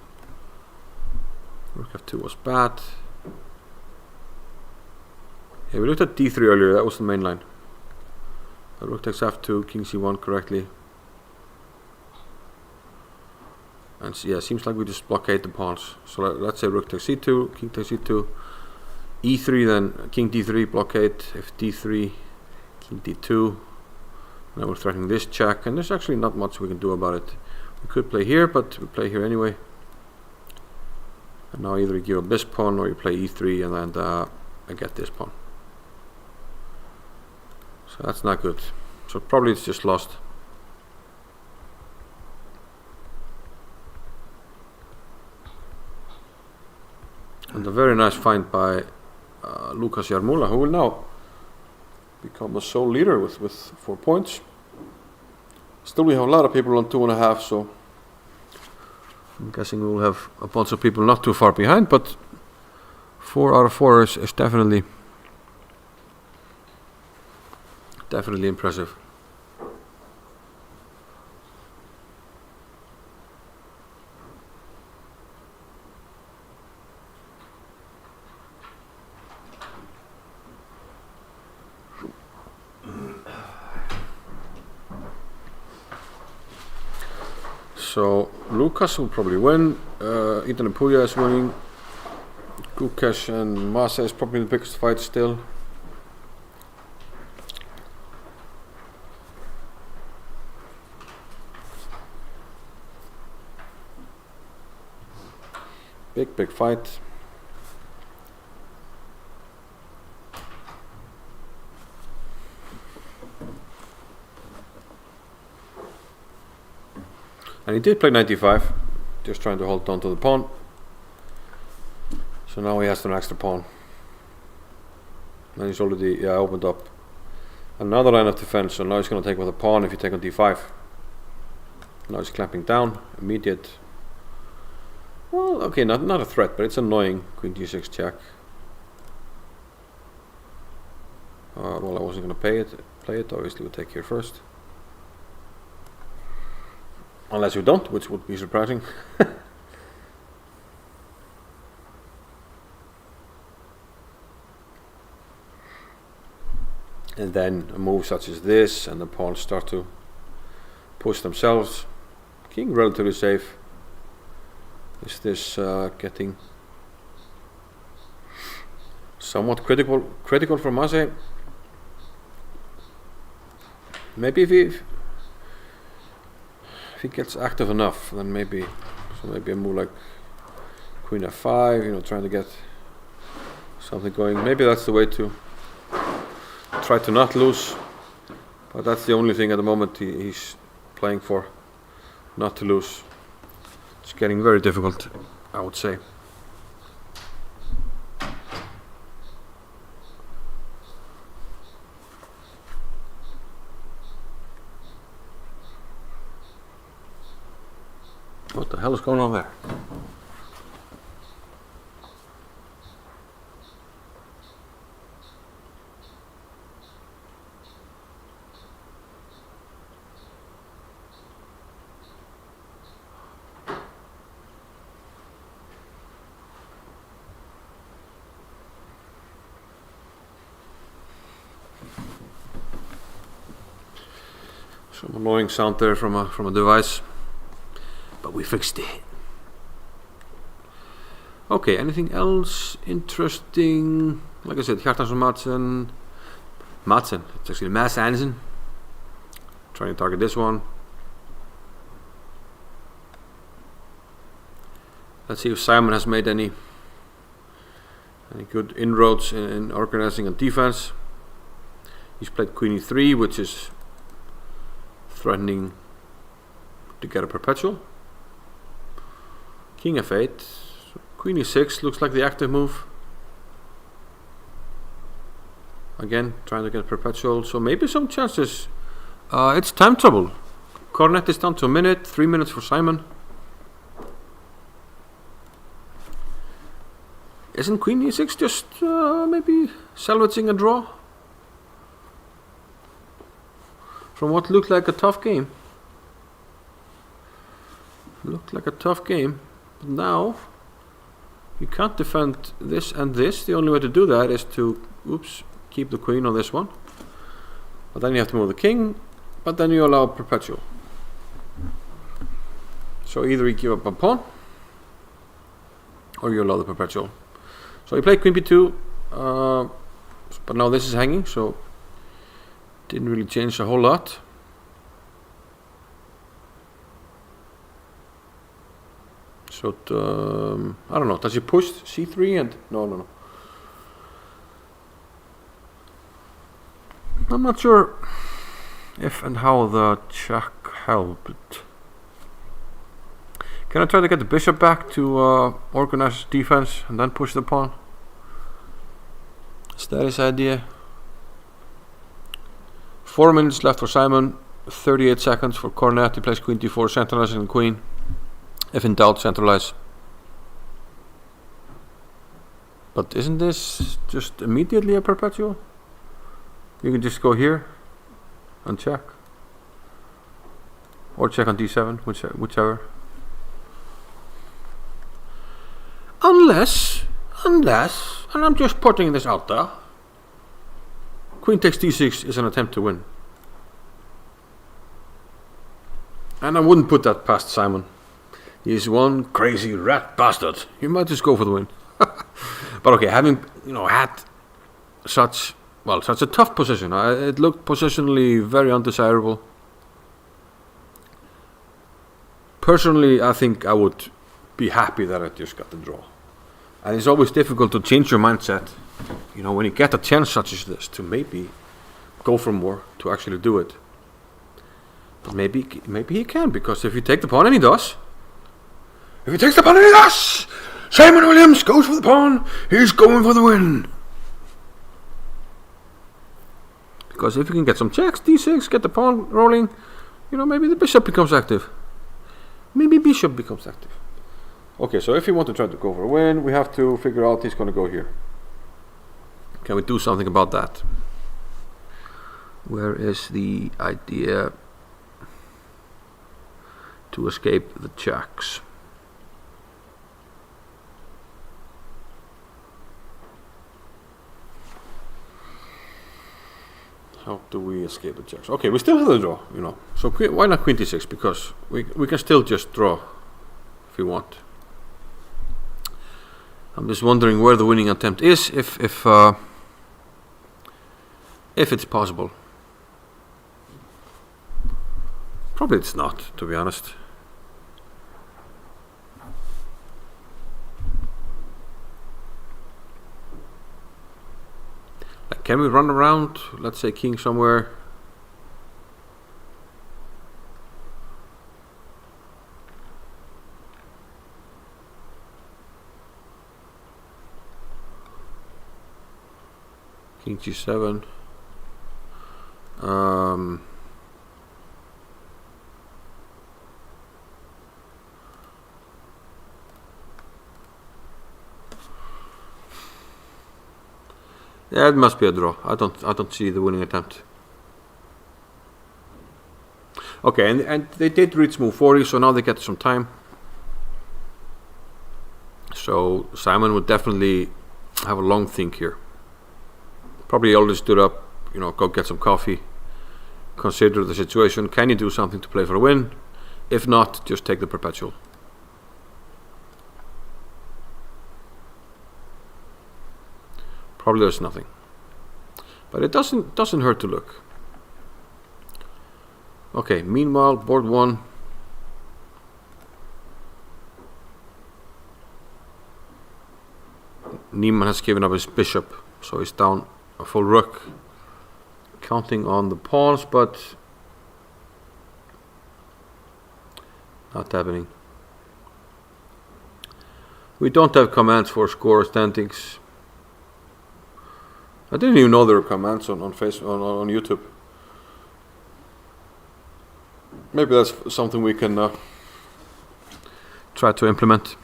Rook f2 was bad. Yeah, we looked at d3 earlier, that was the main line. But rook takes f2, king c1 correctly. And yeah, seems like we just blockade the pawns. So let's say rook takes c2, king takes c2. e3, then king d3 blockade, if d3, king d2. Now we're threatening this check, and there's actually not much we can do about it. We could play here, but we play here anyway. And now either you give up this pawn or you play e3 and then I get this pawn. So that's not good. So probably it's just lost. And a very nice find by Lukas Jarmula, who will now become a sole leader with 4 points. Still, we have a lot of people on 2.5, so I'm guessing we will have a bunch of people not too far behind, but 4 out of 4 is definitely impressive. So Lukas will probably win. Ethan and Puya is winning. Gukesh and Masa is probably the biggest fight still. Big fight. And he did play 95, just trying to hold on to the pawn. So now he has an extra pawn. And he's already opened up another line of defense, so now he's going to take with a pawn if you take on d5. Now he's clamping down, immediate. Well, okay, not a threat, but it's annoying. Queen d6 check. Well, I wasn't going to play it. Obviously, we'll take here first. Unless you don't, which would be surprising. And then a move such as this, and the pawns start to push themselves. King relatively safe. Is this getting somewhat critical for Maze? Maybe if he gets active enough, then maybe a move like Queen f5, you know, trying to get something going. Maybe that's the way to try to not lose, but that's the only thing at the moment he's playing for, not to lose. It's getting very difficult, I would say. What the hell is going on there? Some annoying sound there from a device, but we fixed it. Okay, anything else interesting? Like I said, Hjartarsson Madsen. It's actually Mads Hansen. Trying to target this one. Let's see if Simon has made any good inroads in organizing a defense. He's played Queen e3, which is threatening to get a perpetual. King f8. Queen e6 looks like the active move. Again, trying to get a perpetual. So maybe some chances. It's time trouble. Cornet is down to a minute. 3 minutes for Simon. Isn't Queen e6 just maybe salvaging a draw? From what looked like a tough game. Looked like a tough game. But now, you can't defend this and this. The only way to do that is to, keep the queen on this one. But then you have to move the king. But then you allow perpetual. So either you give up a pawn, or you allow the perpetual. So you play Queen b2. But now this is hanging, so didn't really change a whole lot. So I don't know. Does he push c3 and no? I'm not sure if and how the check helped. Can I try to get the bishop back to organize defense and then push the pawn? Is that his idea? 4 minutes left for Simon, 38 seconds for Cornet. He plays Queen d4, centralizing the queen. If in doubt, centralize. But isn't this just immediately a perpetual? You can just go here and check. Or check on d7, whichever. Unless, and I'm just putting this out there, Queen takes d6 is an attempt to win. And I wouldn't put that past Simon. He's one crazy rat bastard. He might just go for the win. But okay, having had such a tough position, it looked positionally very undesirable. Personally, I think I would be happy that I just got the draw. And it's always difficult to change your mindset, when you get a chance such as this to maybe go for more, to actually do it. But maybe he can, because if you take the pawn, and he does. If he takes the pawn, and he does! Simon Williams goes for the pawn. He's going for the win. Because if you can get some checks, d6, get the pawn rolling, maybe the bishop becomes active. Maybe bishop becomes active. Okay, so if you want to try to go for a win, we have to figure out he's going to go here. Can we do something about that? Where is the idea to escape the checks? How do we escape the checks? Okay, we still have the draw, you know. So why not queen d6? Because we can still just draw if we want. I'm just wondering where the winning attempt is, if it's possible. Probably it's not, to be honest. Like, can we run around, let's say king somewhere? King g7. Yeah, it must be a draw. I don't see the winning attempt. Okay, and they did reach move 40, so now they get some time. So Simon would definitely have a long think here. Probably already stood up, you know, go get some coffee, consider the situation. Can you do something to play for a win? If not, just take the perpetual. Probably there's nothing, but it doesn't hurt to look. Okay, meanwhile, board 1. Niemann has given up his bishop, so he's down a full rook, counting on the pawns, but not happening. We don't have commands for score standings. I didn't even know there were commands on Facebook, on YouTube. Maybe that's something we can try to implement.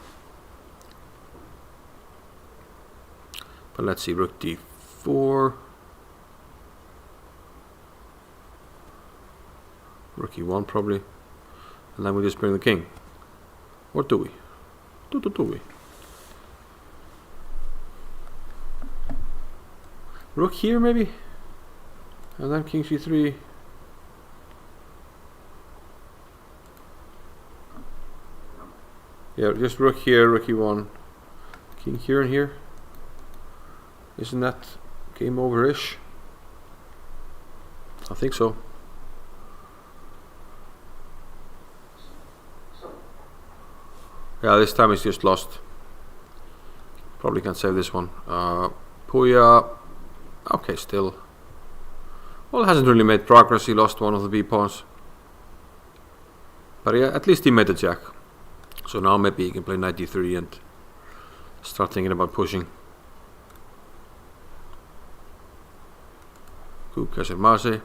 But let's see, rook d4, rook e1 probably, and then we just bring the king. Or do we? Do we? Rook here maybe, and then king c3. Yeah, just rook here, rook e1, king here and here. Isn't that game over-ish? I think so. Yeah, this time it's just lost. Probably can't save this one. Puya. Okay, still. Well, hasn't really made progress. He lost one of the b pawns. But yeah, at least he made a jack. So now maybe he can play knight d3 and start thinking about pushing. Kukasir Mase.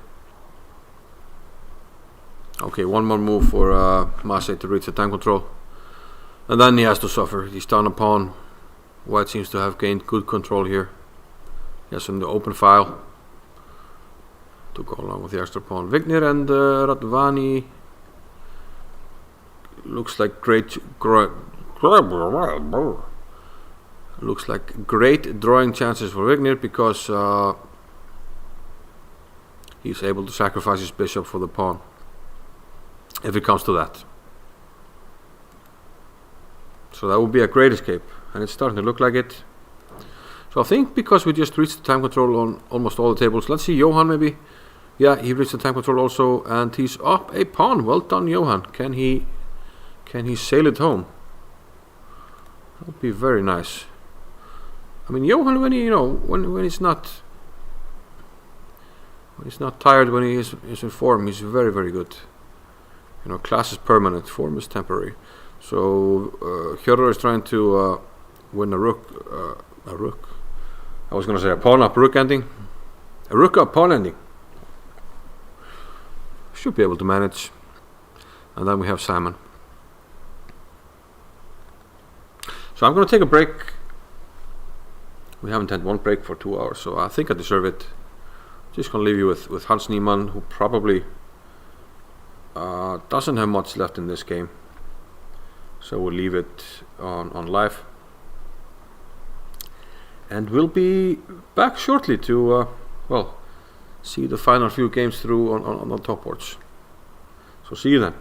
Okay, one more move for Mase to reach the time control. And then he has to suffer. He's down a pawn. White seems to have gained good control here. Yes, in the open file to go along with the extra pawn. Vignir and Radvani looks like great drawing chances for Vignir, because he's able to sacrifice his bishop for the pawn, if it comes to that. So that would be a great escape, and it's starting to look like it. So I think because we just reached the time control on almost all the tables. Let's see, Johan maybe. Yeah, he reached the time control also, and he's up a pawn. Well done, Johan. Can he sail it home? That would be very nice. I mean, Johan, when he, you know, when he's not tired, when he is in form, he's very, very good. You know, class is permanent, form is temporary. So Hjörður is trying to win a rook. I was going to say a pawn up rook ending. A rook up pawn ending. Should be able to manage. And then we have Simon. So I'm going to take a break. We haven't had one break for 2 hours, so I think I deserve it. Just going to leave you with Hans Niemann, who probably doesn't have much left in this game. So we'll leave it on live. And we'll be back shortly to, see the final few games through on the top boards. So see you then.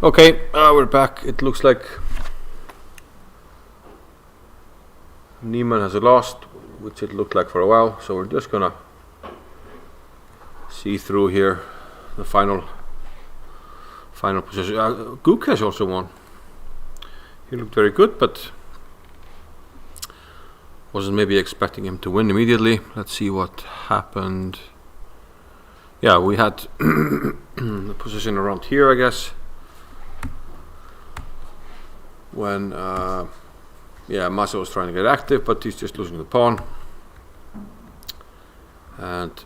Okay, we're back. It looks like Niemann has lost, which it looked like for a while, so we're just gonna see through here the final position. Gukesh also won. He looked very good, but wasn't maybe expecting him to win immediately. Let's see what happened. Yeah, we had the position around here, I guess, when Masa was trying to get active, but he's just losing the pawn, and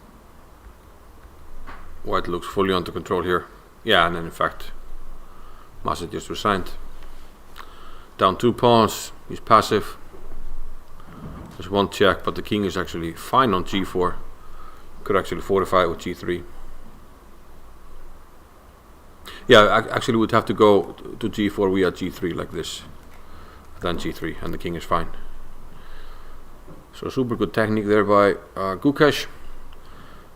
White looks fully under control here. Yeah, and then in fact Masa just resigned. Down 2 pawns, he's passive. There's 1 check, but the king is actually fine on g4. Could actually fortify it with g3. Yeah, actually would have to go to g4 via g3 like this, then g3, and the king is fine. So super good technique there by Gukesh.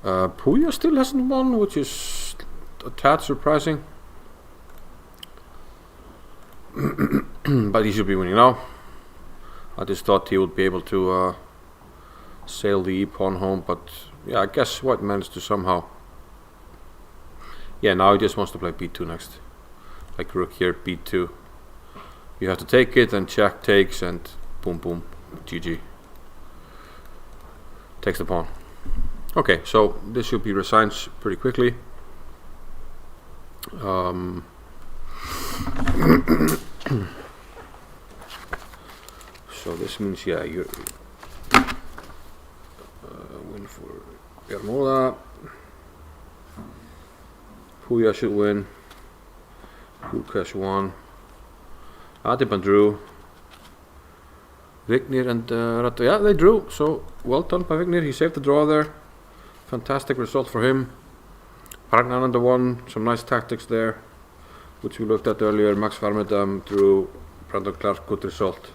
Puya still hasn't won, which is a tad surprising. But he should be winning now. I just thought he would be able to sail the e-pawn home, but yeah, I guess White managed to somehow. Yeah, now he just wants to play b2 next. Like rook here, b2. You have to take it, and check takes, and boom boom, GG. Takes the pawn. Okay, so this should be resigned pretty quickly. So this means, yeah, you win for Varmadam. Puya should win. Gukesh won. Adipan drew. Vignir and Rato, yeah, they drew. So well done by Vignir. He saved the draw there. Fantastic result for him. Ragnaranda won. Some nice tactics there, which we looked at earlier. Max Varmadam drew. Brandon Clark, good result.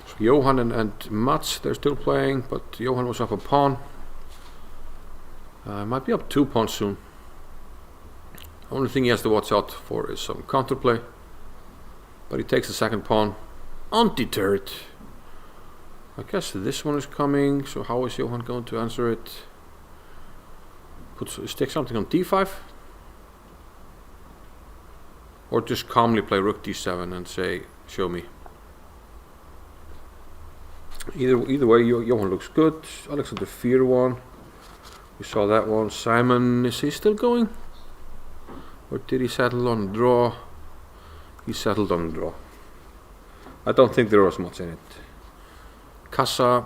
So Johan and Mats, they're still playing, but Johan was up a pawn. Might be up 2 pawns soon. Only thing he has to watch out for is some counterplay. But he takes the second pawn, undeterred. I guess this one is coming, so how is Johan going to answer it? Stick something on d5? Or just calmly play rook d7 and say, show me. Either way, Johan looks good. Alexander Fear won. We saw that one. Simon, is he still going? Or did he settle on a draw? He settled on a draw. I don't think there was much in it. Kassa,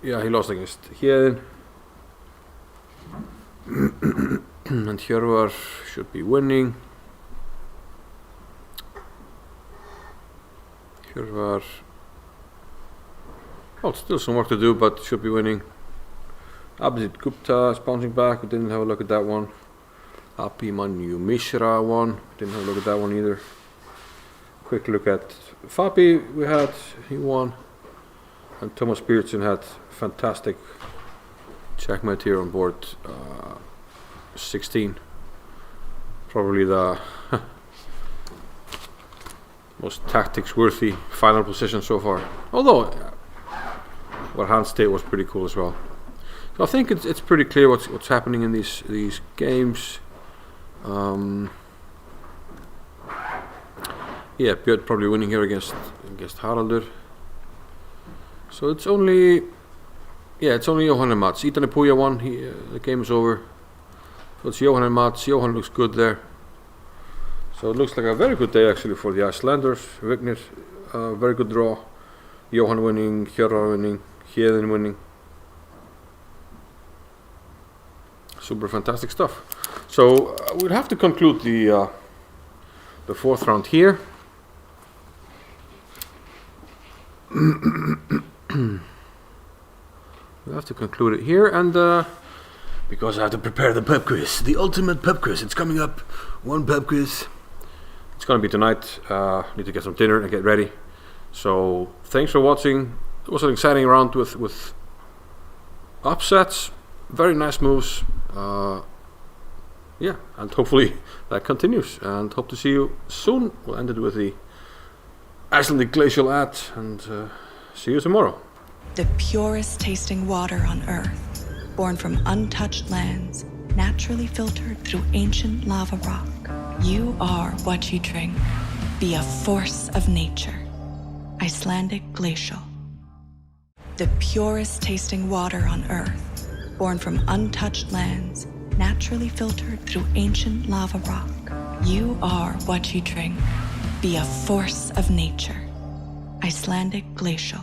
yeah, he lost against Héðinn. And Hjörvar should be winning. Hjörvar, well, still some work to do, but should be winning. Abhijit Gupta is bouncing back. We didn't have a look at that one. Abhimanyu Mishra won. Didn't have a look at that one either. Quick look at Fabi he won. And Thomas Pearson had fantastic checkmate here on board 16. Probably the most tactics worthy final position so far. Although what hand state was pretty cool as well. So I think it's pretty clear what's happening in these games. Yeah, Björn probably winning here against Haraldur. So it's only Johan and Mats. Itan and Puya won. The game is over. So it's Johan and Mats. Johan looks good there. So it looks like a very good day actually for the Icelanders. Vignir, very good draw. Johan winning, Hjörvar winning, Héðinn winning. Super fantastic stuff. So we'll have to conclude the 4th round here. We'll have to conclude it here, and because I have to prepare the pub quiz, the ultimate pub quiz. It's coming up. One pub quiz. It's gonna be tonight. Need to get some dinner and get ready. So thanks for watching. It was an exciting round with upsets. Very nice moves. yeah, and hopefully that continues. And hope to see you soon. We'll end it with the Icelandic glacial ad, and see you tomorrow. The purest tasting water on Earth, born from untouched lands, naturally filtered through ancient lava rock. You are what you drink. Be a force of nature. Icelandic glacial. The purest tasting water on Earth, born from untouched lands, naturally filtered through ancient lava rock. You are what you drink. Be a force of nature. Icelandic glacial.